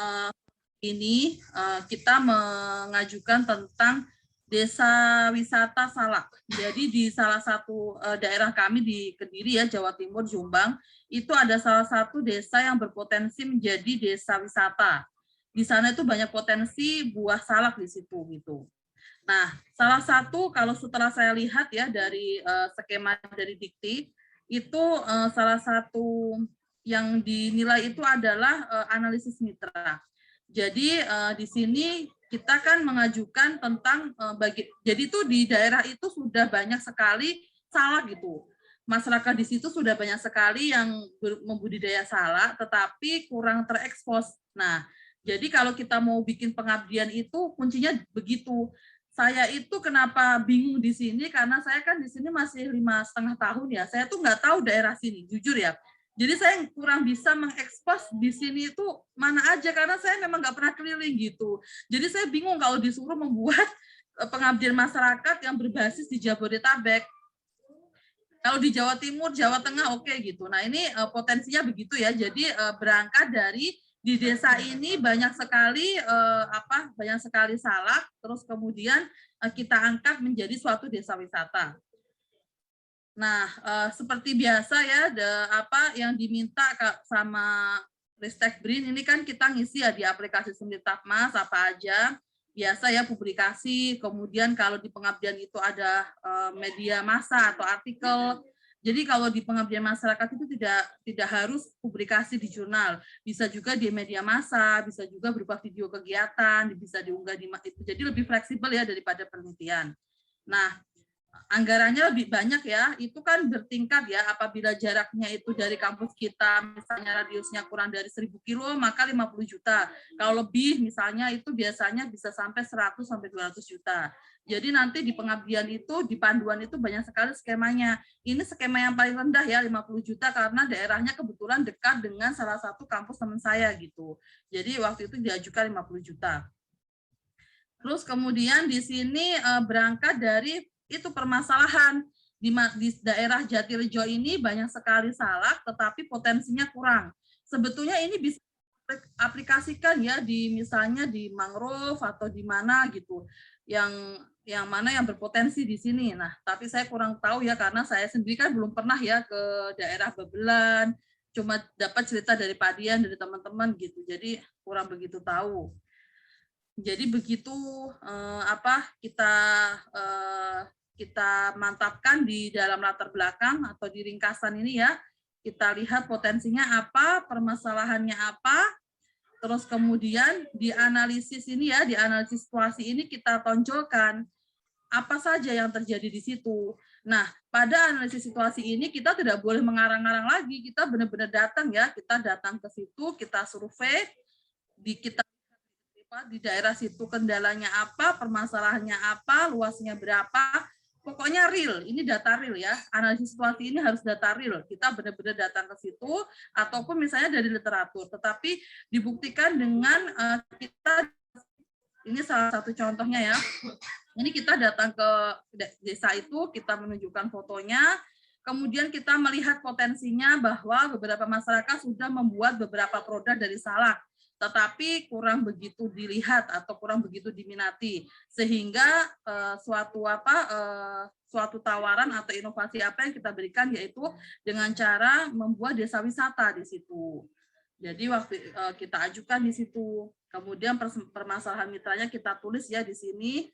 ini kita mengajukan tentang desa wisata Salak. Jadi di salah satu daerah kami di Kediri ya, Jawa Timur, Jombang, itu ada salah satu desa yang berpotensi menjadi desa wisata. Di sana itu banyak potensi buah salak di situ gitu. Nah, salah satu kalau setelah saya lihat ya dari skema dari Dikti itu salah satu yang dinilai itu adalah analisis mitra. Jadi di sini kita kan mengajukan tentang jadi itu di daerah itu sudah banyak sekali salak gitu. Masyarakat di situ sudah banyak sekali yang membudidaya salak, tetapi kurang terekspos. Nah, jadi kalau kita mau bikin pengabdian itu kuncinya begitu. Saya itu kenapa bingung di sini karena saya kan di sini masih 5,5 tahun ya. Saya tuh nggak tahu daerah sini, jujur ya. Jadi saya kurang bisa mengekspos di sini itu mana aja karena saya memang nggak pernah keliling gitu. Jadi saya bingung kalau disuruh membuat pengabdian masyarakat yang berbasis di Jabodetabek. Kalau di Jawa Timur, Jawa Tengah oke gitu. Nah, ini potensinya begitu ya. Jadi berangkat dari di desa ini banyak sekali banyak sekali salak, terus kemudian kita angkat menjadi suatu desa wisata. Nah, seperti biasa ya, yang diminta sama Ristek BRIN ini kan kita ngisi ya di aplikasi Simlitapmas apa aja. Biasa ya publikasi, kemudian kalau di pengabdian itu ada media massa atau artikel. Jadi kalau di pengabdian masyarakat itu tidak harus publikasi di jurnal, bisa juga di media massa, bisa juga berupa video kegiatan, bisa diunggah di itu. Jadi lebih fleksibel ya daripada penelitian. Nah, anggarannya lebih banyak ya, itu kan bertingkat ya, apabila jaraknya itu dari kampus kita, misalnya radiusnya kurang dari 1.000 kilo, maka 50 juta. Kalau lebih misalnya itu biasanya bisa sampai 100 sampai 200 juta. Jadi nanti di pengabdian itu, di panduan itu banyak sekali skemanya. Ini skema yang paling rendah ya, 50 juta, karena daerahnya kebetulan dekat dengan salah satu kampus teman saya gitu. Jadi waktu itu diajukan 50 juta. Terus kemudian di sini berangkat dari itu permasalahan di daerah Jatirejo ini banyak sekali salak, tetapi potensinya kurang. Sebetulnya ini bisa aplikasikan ya di misalnya di mangrove atau di mana gitu, yang mana yang berpotensi di sini. Nah, tapi saya kurang tahu ya karena saya sendiri kan belum pernah ya ke daerah Babelan, cuma dapat cerita dari Pak Dian, dari teman-teman gitu. Jadi kurang begitu tahu. Jadi begitu kita mantapkan di dalam latar belakang atau di ringkasan ini ya, kita lihat potensinya apa, permasalahannya apa, terus kemudian di analisis ini ya, di analisis situasi ini kita tonjolkan apa saja yang terjadi di situ. Nah, pada analisis situasi ini kita tidak boleh mengarang-arang lagi, kita benar-benar datang ya, kita datang ke situ, kita survei, kita di daerah situ kendalanya apa, permasalahannya apa, luasnya berapa, pokoknya real, ini data real ya. Analisis situasi ini harus data real. Kita benar-benar datang ke situ, ataupun misalnya dari literatur. Tetapi dibuktikan dengan kita, ini salah satu contohnya ya. Ini kita datang ke desa itu, kita menunjukkan fotonya, kemudian kita melihat potensinya bahwa beberapa masyarakat sudah membuat beberapa produk dari salak, tetapi kurang begitu dilihat atau kurang begitu diminati, sehingga suatu tawaran atau inovasi apa yang kita berikan yaitu dengan cara membuat desa wisata di situ. Jadi waktu kita ajukan di situ, kemudian permasalahan mitranya kita tulis ya di sini.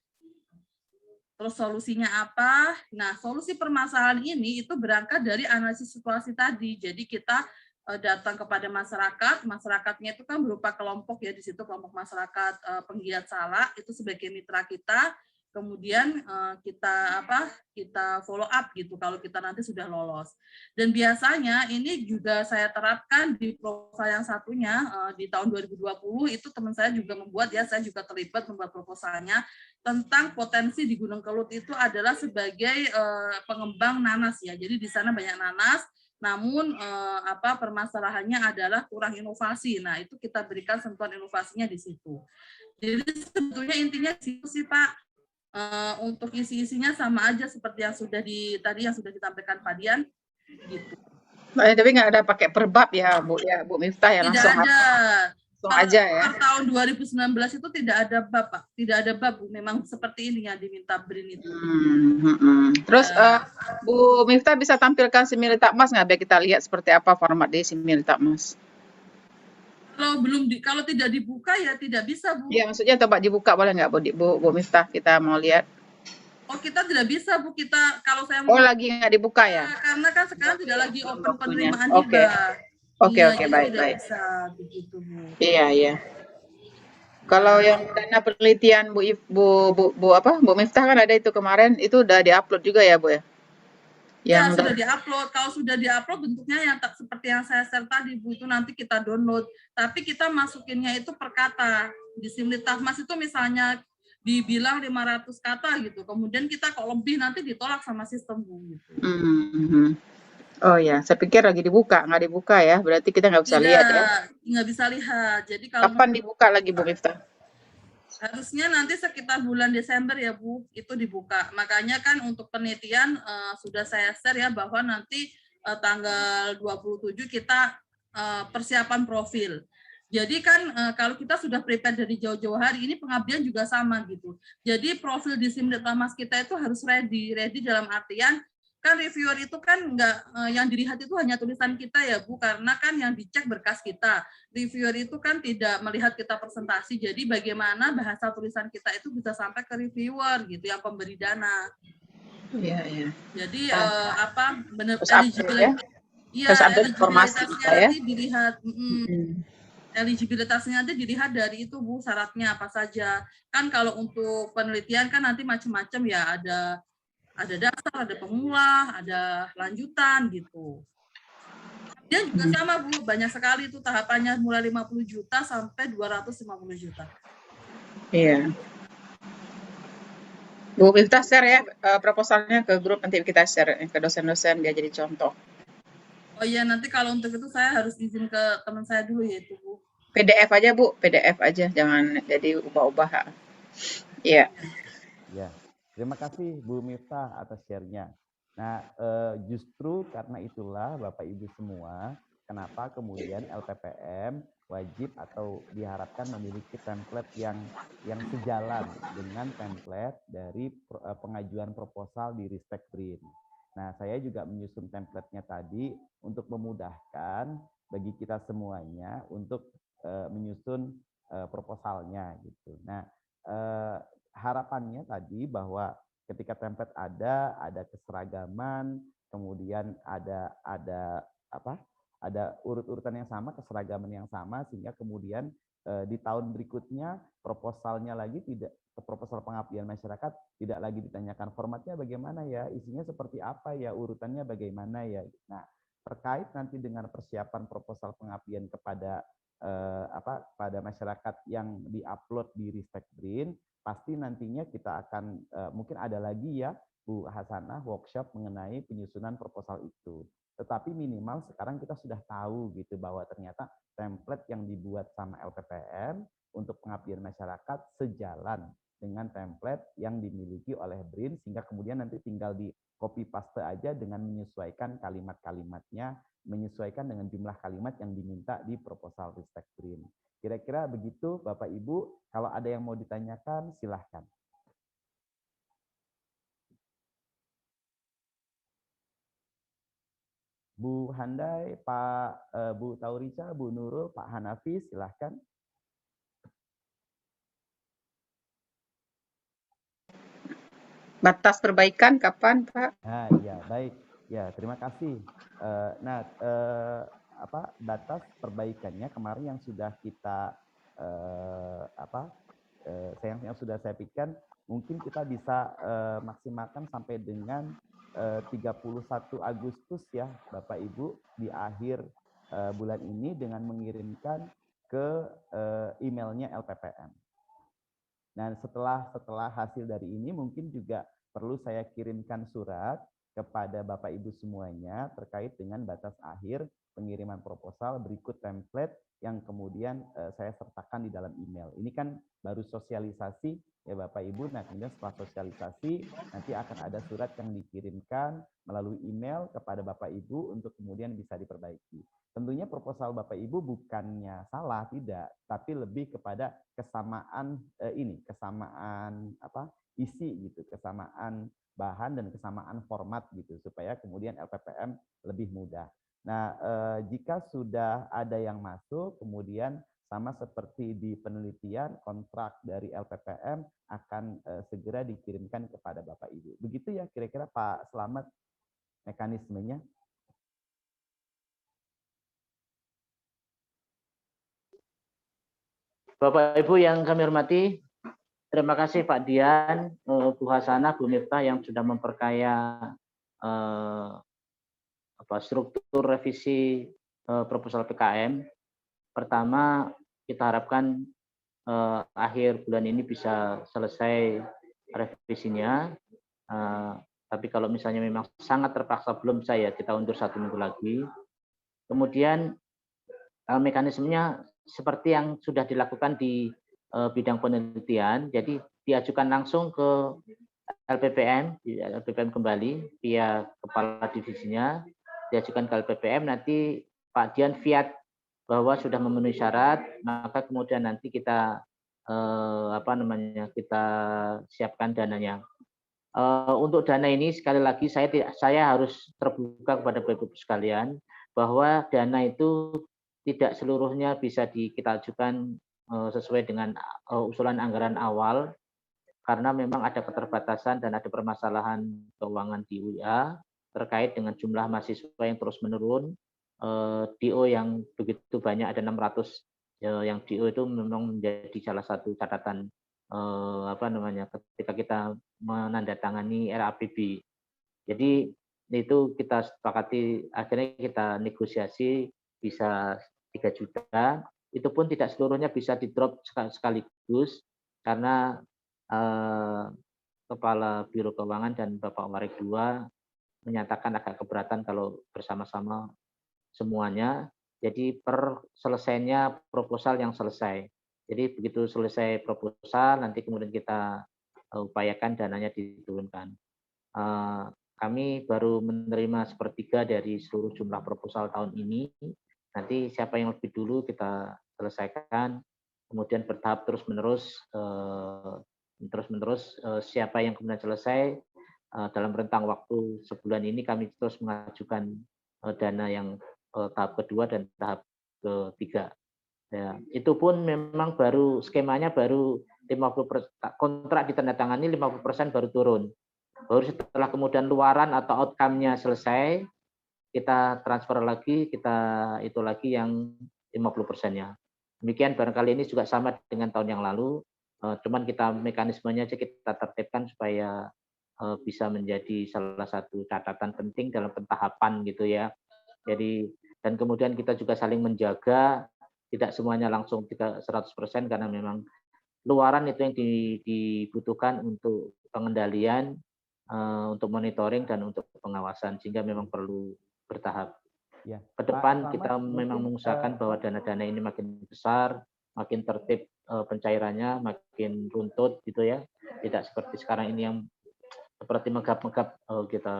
Terus solusinya apa? Nah, solusi permasalahan ini itu berangkat dari analisis situasi tadi. Jadi kita datang kepada masyarakat, masyarakatnya itu kan berupa kelompok ya, di situ kelompok masyarakat penggiat salak itu sebagai mitra kita, kemudian kita follow up gitu kalau kita nanti sudah lolos. Dan biasanya ini juga saya terapkan di proposal yang satunya di tahun 2020 itu teman saya juga membuat ya, saya juga terlibat membuat proposalnya tentang potensi di Gunung Kelut itu adalah sebagai pengembang nanas ya. Jadi di sana banyak nanas, namun permasalahannya adalah kurang inovasi. Nah, itu kita berikan sentuhan inovasinya di situ. Jadi sebetulnya intinya situ sih Pak, untuk isi-isinya sama aja seperti yang sudah tadi yang sudah ditampilkan Pak Dian gitu. Tapi nggak ada pakai per bab ya Bu Miftah ya, Tidak ada. Langsung aja ya. Per tahun 2019 itu tidak ada bab Pak, tidak ada bab Bu. Memang seperti ini yang diminta BRIN itu. Terus Bu Miftah bisa tampilkan Simlitapmas nggak biar kita lihat seperti apa format di Simlitapmas? Kalau tidak dibuka ya tidak bisa Bu. Iya, maksudnya coba dibuka boleh nggak Bu Miftah, kita mau lihat. Oh, kita tidak bisa Bu, kita kalau saya mau lagi nggak dibuka ya? Karena kan sekarang tidak lagi open penerimaan Oke. Oke, baik. Bisa begitu Bu. Iya. Kalau yang dana penelitian Bu Miftah kan ada itu kemarin, itu udah diupload juga ya Bu ya? Ya, sudah diupload. Kalau sudah diupload bentuknya yang seperti yang saya share tadi Bu, itu nanti kita download. Tapi kita masukinnya itu per kata. Di Simlitapmas itu misalnya dibilang 500 kata gitu. Kemudian kita kok lebih nanti ditolak sama sistem Bu gitu. Oh ya, saya pikir lagi dibuka, nggak dibuka ya. Berarti kita nggak bisa lihat ya. Nggak bisa lihat. Jadi kalau kapan dibuka lagi Bu Miftah? Harusnya nanti sekitar bulan Desember ya Bu, itu dibuka. Makanya kan untuk penelitian sudah saya share ya bahwa nanti tanggal 27 kita persiapan profil. Jadi kan kalau kita sudah prepare dari jauh-jauh hari, ini pengabdian juga sama gitu. Jadi profil di Simdetlamas kita itu harus ready dalam artian kan reviewer itu kan nggak yang dilihat itu hanya tulisan kita ya Bu, karena kan yang dicek berkas kita. Reviewer itu kan tidak melihat kita presentasi, jadi bagaimana bahasa tulisan kita itu bisa sampai ke reviewer gitu yang pemberi dana. Iya, iya. Jadi benar Terus update ya. Iya, Terus update informasi eligibilitasnya kita ya. nanti dilihat. Mm. Eligibilitasnya nanti dilihat dari itu Bu, syaratnya apa saja. Kan kalau untuk penelitian kan nanti macam-macam ya, ada dasar, ada pemula, ada lanjutan gitu. Dia juga sama Bu, banyak sekali itu tahapannya mulai 50 juta sampai 250 juta. Iya. Bu, kita share ya proposalnya ke grup, nanti kita share ke dosen-dosen biar jadi contoh. Oh iya, nanti kalau untuk itu saya harus izin ke teman saya dulu yaitu Bu. PDF aja Bu, PDF aja, jangan jadi ubah-ubah. Iya. Ya, terima kasih Bu Miftah atas share-nya. Nah, justru karena itulah Bapak Ibu semua, kenapa kemudian LPPM wajib atau diharapkan memiliki template yang sejalan dengan template dari pengajuan proposal di Ristek BRIN. Nah, saya juga menyusun template-nya tadi untuk memudahkan bagi kita semuanya untuk menyusun proposalnya gitu. Nah, harapannya tadi bahwa ketika template ada keseragaman, kemudian ada urut-urutan yang sama, keseragaman yang sama, sehingga kemudian di tahun berikutnya proposalnya lagi proposal pengabdian masyarakat tidak lagi ditanyakan formatnya bagaimana ya, isinya seperti apa ya, urutannya bagaimana ya. Nah, terkait nanti dengan persiapan proposal pengabdian kepada pada masyarakat yang diupload di Ristek BRIN, pasti nantinya kita akan mungkin ada lagi ya Bu Hasanah workshop mengenai penyusunan proposal itu. Tetapi minimal sekarang kita sudah tahu gitu bahwa ternyata template yang dibuat sama LPPM untuk pengabdian masyarakat sejalan dengan template yang dimiliki oleh BRIN, sehingga kemudian nanti tinggal di copy paste aja dengan menyesuaikan kalimat-kalimatnya, menyesuaikan dengan jumlah kalimat yang diminta di proposal Ristek BRIN. Kira-kira begitu Bapak Ibu, kalau ada yang mau ditanyakan silahkan. Bu Handai, Bu Taurica, Bu Nurul, Pak Hanafi, silahkan. Batas perbaikan kapan Pak? Nah, iya, baik. Ya, terima kasih. Batas perbaikannya kemarin yang sudah kita yang sudah saya pikirkan, mungkin kita bisa maksimalkan sampai dengan 31 Agustus ya Bapak Ibu, di akhir bulan ini dengan mengirimkan ke emailnya LPPM. Nah, setelah hasil dari ini mungkin juga perlu saya kirimkan surat kepada Bapak Ibu semuanya terkait dengan batas akhir pengiriman proposal berikut template yang kemudian saya sertakan di dalam email. Ini kan baru sosialisasi ya Bapak Ibu. Nah, kemudian setelah sosialisasi nanti akan ada surat yang dikirimkan melalui email kepada Bapak Ibu untuk kemudian bisa diperbaiki. Tentunya proposal Bapak Ibu bukannya salah, tidak, tapi lebih kepada kesamaan isi gitu, kesamaan bahan dan kesamaan format gitu, supaya kemudian LPPM lebih mudah. Nah, jika sudah ada yang masuk, kemudian sama seperti di penelitian, kontrak dari LPPM akan segera dikirimkan kepada Bapak Ibu. Begitu ya kira-kira Pak Slamet mekanismenya. Bapak Ibu yang kami hormati, terima kasih Pak Dian, Bu Hasanah, Bu Miftah yang sudah memperkaya struktur revisi proposal PKM. Pertama, kita harapkan akhir bulan ini bisa selesai revisinya. Tapi kalau misalnya memang sangat terpaksa belum bisa, ya kita undur 1 minggu lagi. Kemudian mekanismenya seperti yang sudah dilakukan di bidang penelitian. Jadi diajukan langsung ke LPPM kembali via kepala divisinya, diajukan ke LPPM, nanti Pak Dian fiat bahwa sudah memenuhi syarat, maka kemudian nanti kita kita siapkan dananya. Untuk dana ini sekali lagi saya harus terbuka kepada Bapak Ibu sekalian bahwa dana itu tidak seluruhnya bisa kita ajukan sesuai dengan usulan anggaran awal, karena memang ada keterbatasan dan ada permasalahan keuangan di UIA terkait dengan jumlah mahasiswa yang terus menurun, DO yang begitu banyak, ada 600 yang DO itu memang menjadi salah satu catatan ketika kita menandatangani RAPB. Jadi itu kita sepakati, akhirnya kita negosiasi bisa 3 juta. Itu pun tidak seluruhnya bisa di-drop sekaligus karena Kepala Biro Keuangan dan Bapak Warik II menyatakan agak keberatan kalau bersama-sama semuanya. Jadi selesainya proposal yang selesai. Jadi begitu selesai proposal, nanti kemudian kita upayakan dananya diturunkan. Kami baru menerima sepertiga dari seluruh jumlah proposal tahun ini. Nanti siapa yang lebih dulu kita selesaikan, kemudian bertahap terus-menerus siapa yang kemudian selesai dalam rentang waktu sebulan ini kami terus mengajukan dana yang tahap kedua dan tahap ketiga. Ya, itu pun memang baru skemanya baru 50%, kontrak ditandatangani 50% baru turun. Baru setelah kemudian luaran atau outcome-nya selesai, kita transfer lagi, kita itu lagi yang 50%-nya. Demikian barangkali ini juga sama dengan tahun yang lalu. Cuman kita mekanismenya aja kita tertibkan supaya bisa menjadi salah satu catatan penting dalam pentahapan gitu ya. Jadi dan kemudian kita juga saling menjaga, tidak semuanya langsung 100% karena memang luaran itu yang dibutuhkan untuk pengendalian, untuk monitoring dan untuk pengawasan, sehingga memang perlu bertahap. Ya. Ke depan Pak kita memang mengusahakan bahwa dana-dana ini makin besar, makin tertib pencairannya, makin runtut gitu ya. Tidak seperti sekarang ini yang seperti megap-megap kita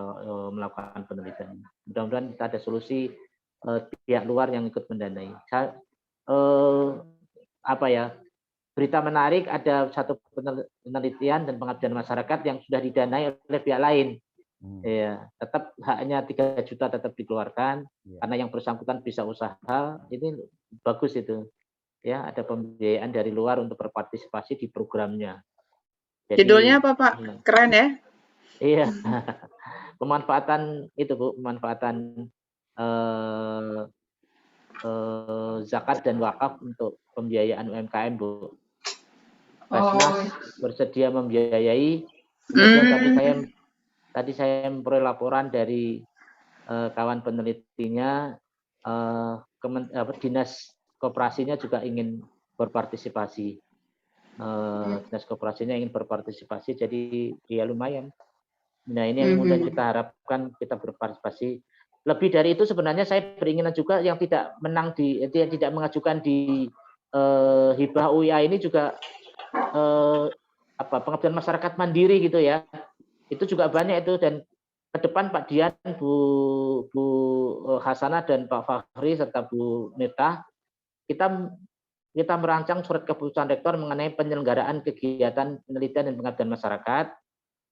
melakukan penelitian. Mudah-mudahan kita ada solusi pihak luar yang ikut mendanai. Berita menarik, ada satu penelitian dan pengabdian masyarakat yang sudah didanai oleh pihak lain. Ya, tetap haknya 3 juta tetap dikeluarkan karena yang bersangkutan bisa usaha. Ini bagus itu. Ya, ada pembiayaan dari luar untuk berpartisipasi di programnya. Jadi, judulnya apa Pak? Ya. Keren ya? Iya. Pemanfaatan itu Bu, pemanfaatan zakat dan wakaf untuk pembiayaan UMKM Bu. Basnas bersedia membiayai. Kemudian tadi saya memperoleh laporan dari kawan penelitinya, dinas koperasinya juga ingin berpartisipasi. Dinas koperasinya ingin berpartisipasi, jadi ya lumayan. Nah ini yang kemudian kita harapkan kita berpartisipasi. Lebih dari itu sebenarnya saya beringinan juga yang tidak tidak mengajukan di hibah UIA ini juga pengabdian masyarakat mandiri gitu ya. Itu juga banyak itu, dan ke depan Pak Dian, Bu Hasanah dan Pak Fahri serta Bu Miftah, kita merancang surat keputusan rektor mengenai penyelenggaraan kegiatan penelitian dan pengabdian masyarakat.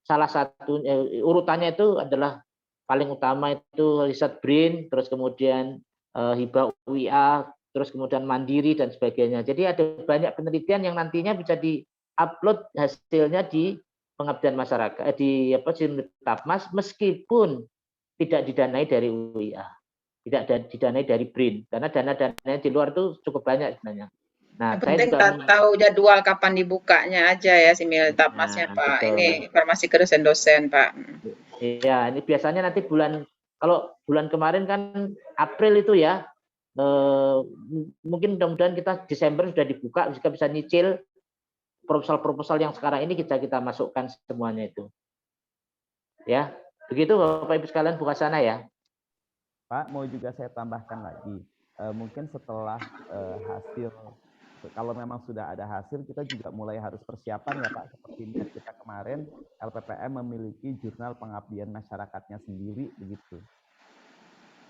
Salah satu urutannya itu adalah paling utama itu riset BRIN, terus kemudian hibah UIA, terus kemudian mandiri dan sebagainya. Jadi ada banyak penelitian yang nantinya bisa di-upload hasilnya di pengabdian masyarakat di Tapmas meskipun tidak didanai dari UIA, tidak didanai dari BRIN, karena dana-dana di luar itu cukup banyak sebenarnya. Nah, yang penting kita tahu jadwal kapan dibukanya aja ya si Tapmasnya Pak. Betul. Ini informasi ke dosen-dosen Pak. Iya, ini biasanya nanti kalau bulan kemarin kan April itu ya, mungkin mudah-mudahan kita Desember sudah dibuka, bisa nyicil proposal yang sekarang ini kita masukkan semuanya itu. Ya, begitu Bapak Ibu sekalian, Bu Hasanah ya. Pak, mau juga saya tambahkan lagi. Mungkin setelah hasil kalau memang sudah ada hasil, kita juga mulai harus persiapan ya Pak. Seperti niat kita kemarin, LPPM memiliki jurnal pengabdian masyarakatnya sendiri, begitu.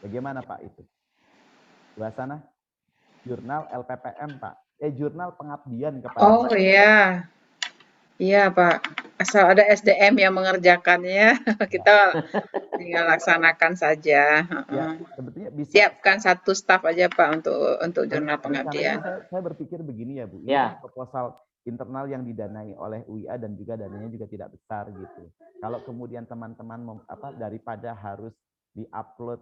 Bagaimana Pak itu? Bu Hasanah, jurnal LPPM Pak. Jurnal pengabdian kepada Oh iya, iya Pak. Asal ada SDM yang mengerjakannya, kita tinggal laksanakan saja. ya, sebetulnya bisa. Siapkan satu staf aja Pak untuk jurnal Rencananya pengabdian. saya berpikir begini ya Bu, ini Ya. kan proposal internal yang didanai oleh UIA dan juga dananya juga tidak besar gitu. Kalau kemudian teman-teman daripada harus diupload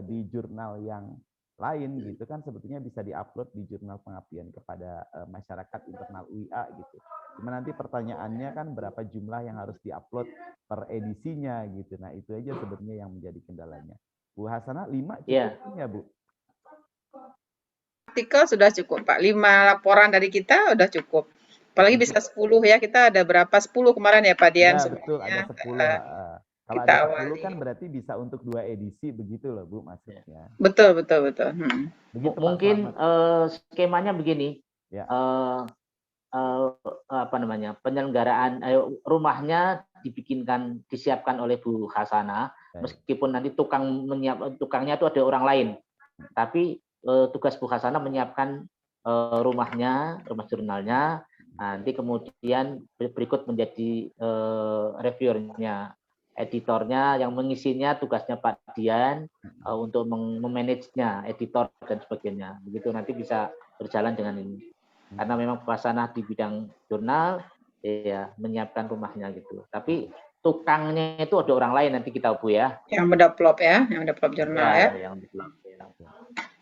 di jurnal yang lain gitu kan, sebetulnya bisa diupload di jurnal pengabdian kepada masyarakat internal UIA gitu. Cuma nanti pertanyaannya kan berapa jumlah yang harus diupload per edisinya gitu. Nah itu aja sebenarnya yang menjadi kendalanya. Bu Hasanah, 5 cukup ya Bu? Artikel sudah cukup Pak, 5 laporan dari kita udah cukup. Apalagi bisa 10 ya, kita ada berapa? 10 kemarin ya Pak Dian Ya betul, ada 10. Kalau kita ada 10 awali. kan berarti bisa untuk 2 edisi begitu loh Bu maksudnya. Betul. Begitu, Mungkin Pak, skemanya begini. Ya. Penyelenggaraan rumahnya disiapkan oleh Bu Hasanah, meskipun nanti tukangnya itu ada orang lain, tapi tugas Bu Hasanah menyiapkan rumah jurnalnya, nanti kemudian berikut menjadi reviewernya, editornya, yang mengisinya tugasnya Pak Dian untuk memanagenya, editor dan sebagainya. Begitu nanti bisa berjalan dengan ini. Karena memang Bu Hasanah di bidang jurnal, ya menyiapkan rumahnya gitu. Tapi tukangnya itu ada orang lain nanti kita Bu ya. Yang mendevelop jurnal ya. Yang develop.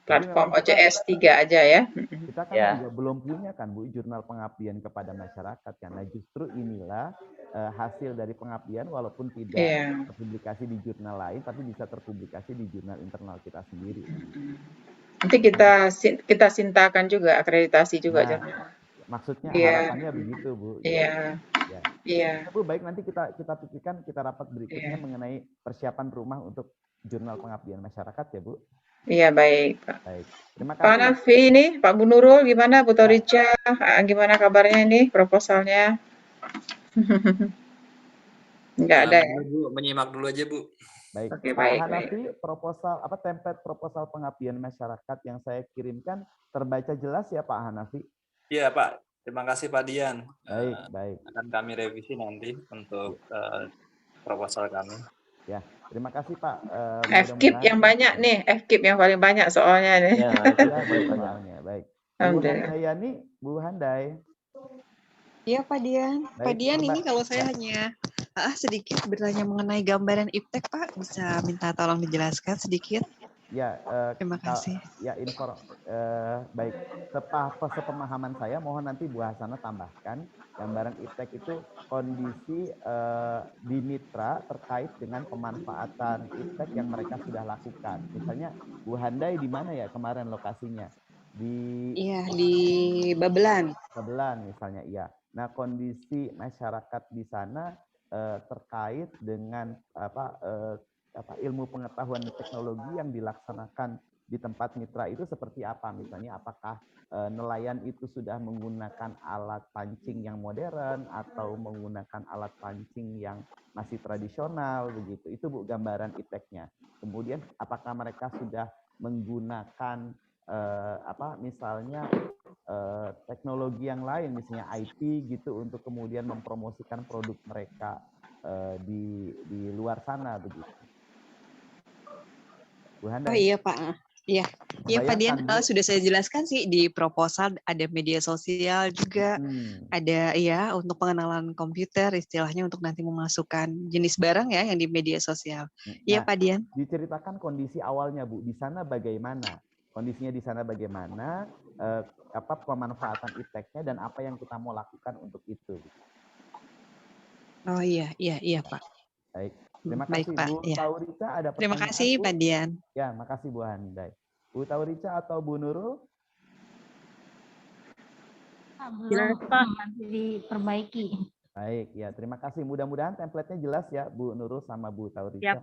Platform OCS 3 aja ya. Kita kan juga belum punya kan Bu jurnal pengabdian kepada masyarakat kan. Nah justru inilah hasil dari pengabdian walaupun tidak terpublikasi di jurnal lain, tapi bisa terpublikasi di jurnal internal kita sendiri. Nanti kita sintakan juga, akreditasi juga jurnal. Maksudnya harapannya begitu Bu. Iya. Bu, baik, nanti kita pikirkan, kita rapat berikutnya mengenai persiapan rumah untuk jurnal pengabdian masyarakat ya Bu. Iya baik Pak. Baik, terima kasih. Pak Nafi ini, Pak Bu Nurul gimana, Bu Taurica, gimana kabarnya ini proposalnya? Enggak ada ya? Bu, menyimak dulu aja Bu. Baik, Oke, Pak baik. Hanafi, template proposal pengabdian masyarakat yang saya kirimkan terbaca jelas ya Pak Hanafi? Iya Pak, terima kasih Pak Dian. Baik. Akan kami revisi nanti untuk proposal kami. Ya, terima kasih Pak. FKIP yang banyak nih, FKIP yang paling banyak soalnya nih. Ya, soalnya. Baik. Bu Handayani, Bu Handai. Iya Pak Dian. Pak Dian ini kalau saya hanya sedikit bertanya mengenai gambaran iptek Pak, bisa minta tolong dijelaskan sedikit? Ya, terima kasih. Ya, baik. Sepemahaman saya, mohon nanti Bu Hasanah tambahkan gambaran iptek itu kondisi di mitra terkait dengan pemanfaatan iptek yang mereka sudah lakukan. Misalnya Bu Handai di mana ya kemarin lokasinya? Iya, di Babelan. Babelan misalnya, iya. Nah, kondisi masyarakat di sana terkait dengan ilmu pengetahuan dan teknologi yang dilaksanakan di tempat mitra itu seperti apa? Misalnya apakah nelayan itu sudah menggunakan alat pancing yang modern atau menggunakan alat pancing yang masih tradisional begitu. Itu Bu gambaran ipteknya. Kemudian apakah mereka sudah menggunakan misalnya teknologi yang lain, misalnya IT gitu, untuk kemudian mempromosikan produk mereka di luar sana begitu. Bu Handai. Oh iya Pak, iya Pak Dian, sudah saya jelaskan sih di proposal ada media sosial juga, ada untuk pengenalan komputer istilahnya untuk nanti memasukkan jenis barang ya yang di media sosial. Iya Pak Dian. Diceritakan kondisi awalnya Bu, di sana bagaimana? Kondisinya di sana bagaimana, pemanfaatan ipteknya dan apa yang kita mau lakukan untuk itu. Oh iya Pak. Baik, terima kasih Pak, Bu Taurica, ada pertanyaan? Terima kasih Pak Dian. Ya, makasih Bu Handai. Bu Taurica atau Bu Nurul? Jelas Pak, nanti diperbaiki. Baik, ya terima kasih. Mudah-mudahan template-nya jelas ya Bu Nurul sama Bu Taurica.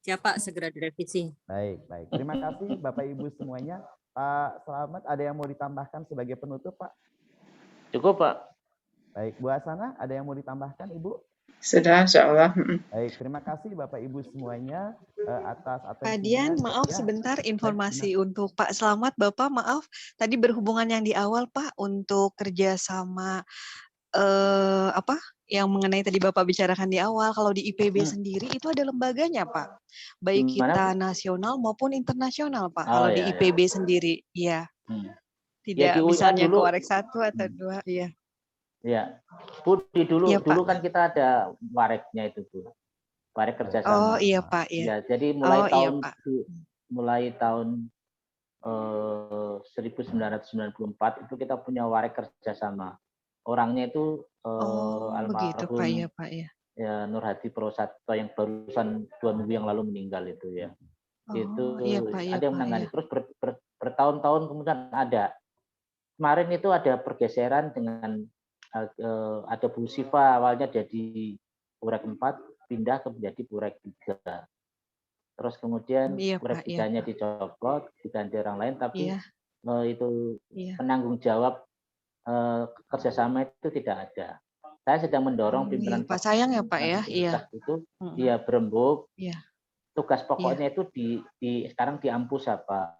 Siapa segera direvisi. Baik, baik. Terima kasih Bapak Ibu semuanya. Pak Selamat, ada yang mau ditambahkan sebagai penutup, Pak? Cukup, Pak. Baik, Bu Asana, ada yang mau ditambahkan, Ibu? Sudah, insya Allah. Baik, terima kasih Bapak Ibu semuanya atas Pak Dian, atensinya. maaf Ya, sebentar informasi untuk Pak Selamat, Bapak maaf. Tadi berhubungan yang di awal Pak untuk kerjasama apa yang mengenai tadi Bapak bicarakan di awal. Kalau di IPB sendiri itu ada lembaganya Pak, baik kita nasional maupun internasional Pak. Oh, Kalau di ya, IPB sendiri, ya. Ya, Tidak di UIA misalnya dulu, Koarek 1 atau 2, ya. Ya, Bu, dulu Iya, dulu Pak. kan kita ada wareknya itu, Bu. Warek Oh kerjasama. iya Pak, ya. Ya, jadi Oh iya Pak. mulai tahun 1994 itu kita punya warek kerjasama. Orangnya itu Begitu Pak, almarhum ya Pak ya. ya Nur Hadi Prasatto yang barusan 2 minggu yang lalu meninggal itu ya. Itu Iya Pak, ya ada yang Pak, menangani. ya. Terus bertahun-tahun kemudian ada. Kemarin itu ada pergeseran dengan ada Bu Siva awalnya jadi Burek 4 pindah ke menjadi Burek 3. Terus kemudian Iya, Burek Pak, iya, 3-nya Pak. dicopot diganti orang lain tapi Iya. itu Iya. penanggung jawab kerjasama itu tidak ada. Saya sedang mendorong Iya, pimpinan Pak. Sayang ya Pak ya. Iya. itu dia berembuk. Iya. Tugas pokoknya itu sekarang diampus apa?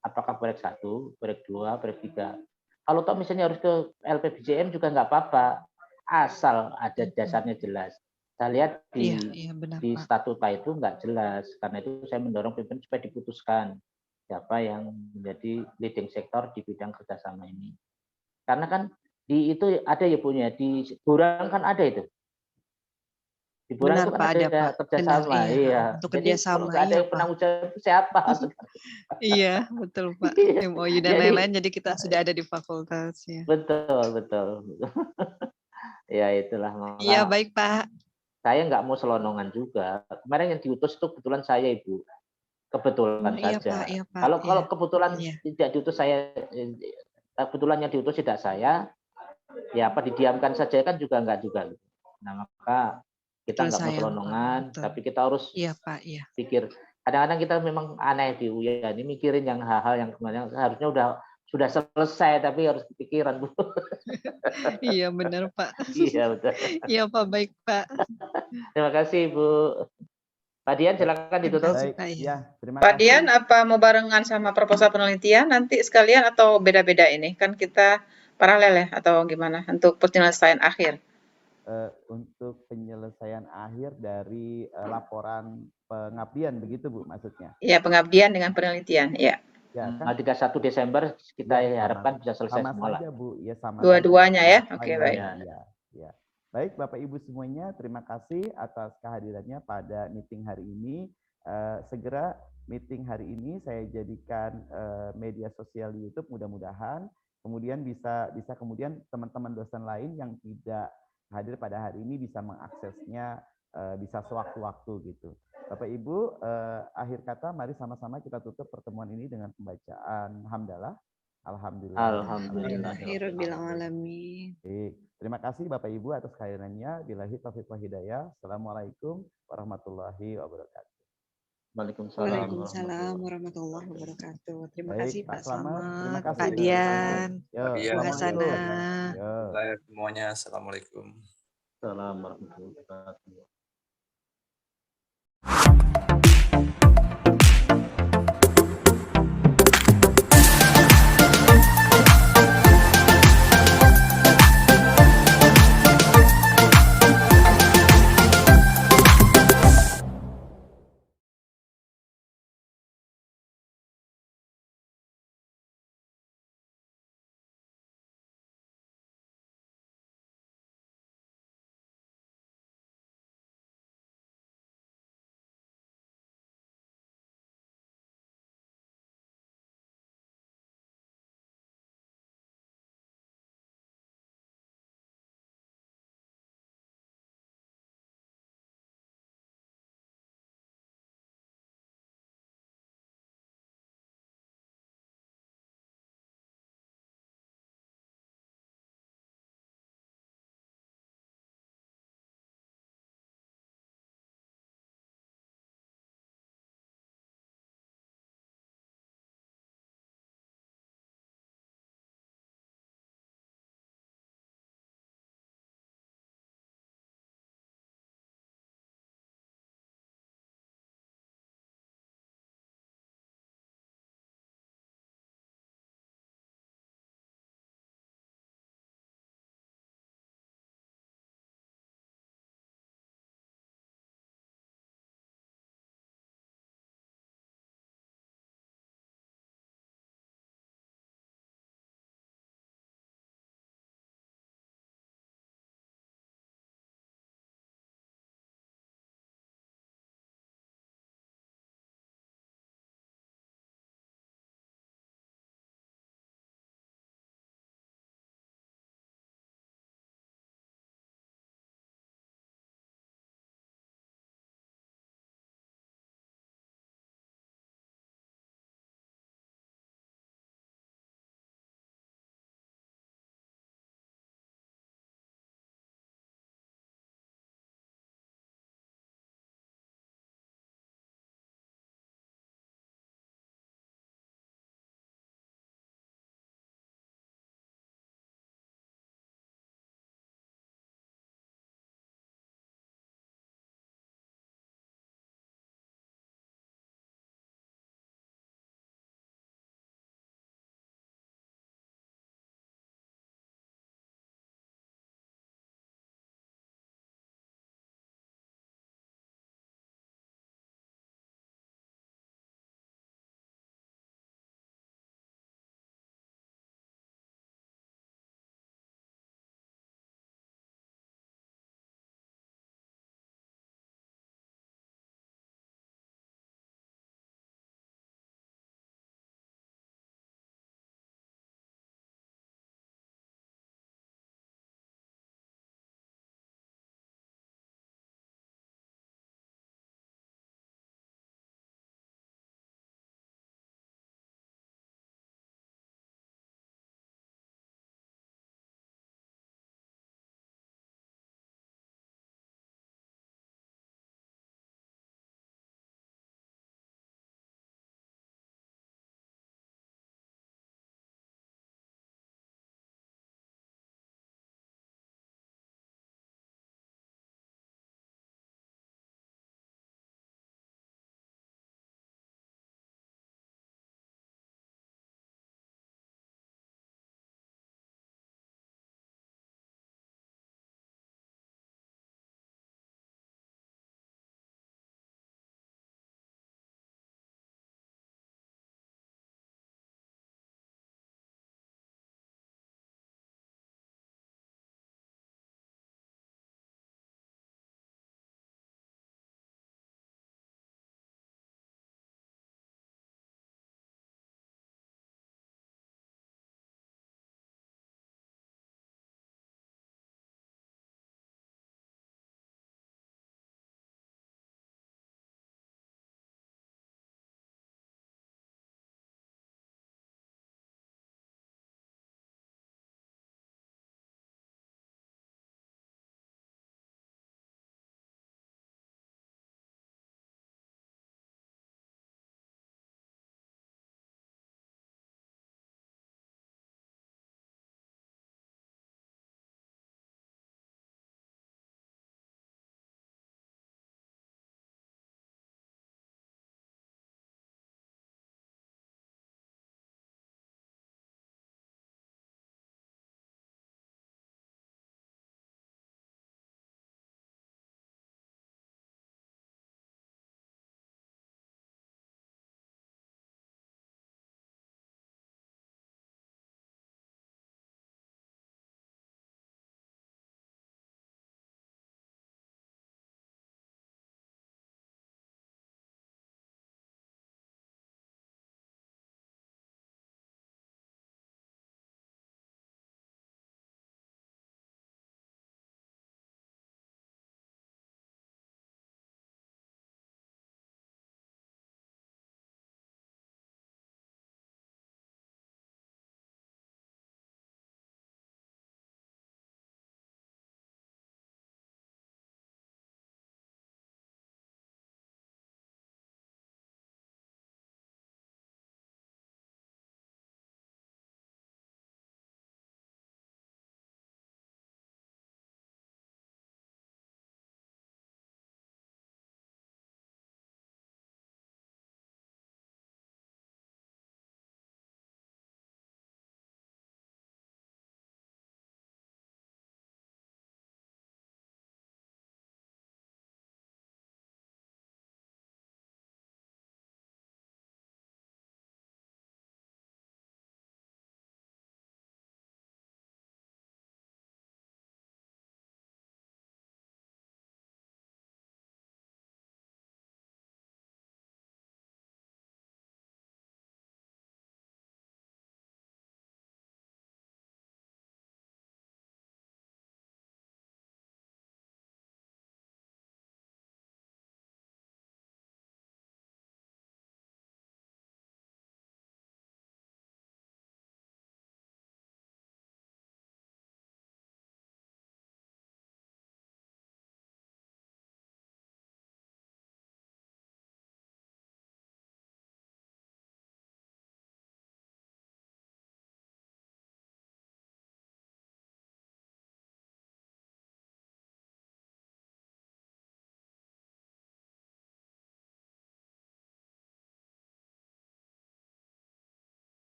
Apakah Burek 1, Burek 2, Burek 3. Kalau toh misalnya harus ke LPBJM juga nggak apa-apa, asal ada dasarnya jelas. Saya lihat benar, di Pak. statuta itu nggak jelas, karena itu saya mendorong pimpinan supaya diputuskan siapa yang menjadi leading sektor di bidang kerjasama ini. Karena kan di itu ada ya punya di Burang kan ada itu. Di Burang Benar, itu kan Pak, ada, Pak. kerjasama, Benar, iya. Untuk Jadi kerjasama, kalau nggak ada iya, yang penanggung jawab itu siapa? Iya, betul Pak. MOU dan lain-lain, jadi kita sudah ada di fakultas ya. Betul. Ya itulah. Iya, baik Pak. Saya nggak mau selonongan juga. Kemarin yang diutus itu kebetulan saya, Ibu. Kebetulan Iya, saja. Pak, iya, Pak. Kalau kebetulan Iya. tidak diutus saya, kebetulan yang diutus tidak saya, ya apa didiamkan saja kan juga nggak juga. Nah maka kita nggak mau selonongan, tapi kita harus pikir. Kadang-kadang kita memang aneh di UIA ini mikirin yang hal-hal yang kemarin harusnya sudah selesai tapi harus kepikiran, Bu. Iya benar Pak. Iya betul. Iya Pak, baik Pak. Terima kasih Bu. Pak Dian silakan ditutup. Pak Dian apa mau barengan sama proposal penelitian nanti sekalian atau beda-beda ini? Kan kita paralel ya atau gimana untuk penyelesaian akhir? Untuk penyelesaian akhir dari laporan pengabdian begitu Bu maksudnya? Iya, pengabdian dengan penelitian, ya. Ya, kan? 31 Desember kita harapkan bisa selesai sama semua saja, Bu. Ya, sama dua-duanya ya. Oke, Oke, baik. Ya. Baik, Bapak Ibu semuanya, terima kasih atas kehadirannya pada meeting hari ini. Segera meeting hari ini saya jadikan media sosial di YouTube mudah-mudahan. Kemudian bisa kemudian teman-teman dosen lain yang tidak hadir pada hari ini bisa mengaksesnya bisa sewaktu-waktu gitu. Bapak Ibu, akhir kata mari sama-sama kita tutup pertemuan ini dengan pembacaan hamdalah. Alhamdulillah. Alhamdulillahirabbil alamin. Terima kasih Bapak Ibu atas kehadirannya. Billahi taufiq wal hidayah. Assalamualaikum warahmatullahi wabarakatuh. Waalaikumsalam warahmatullahi wabarakatuh. Terima kasih Pak Selamat, terima kasih Pak Dian, Bu Hasana. Semuanya, assalamualaikum. Assalamualaikum warahmatullahi wabarakatuh.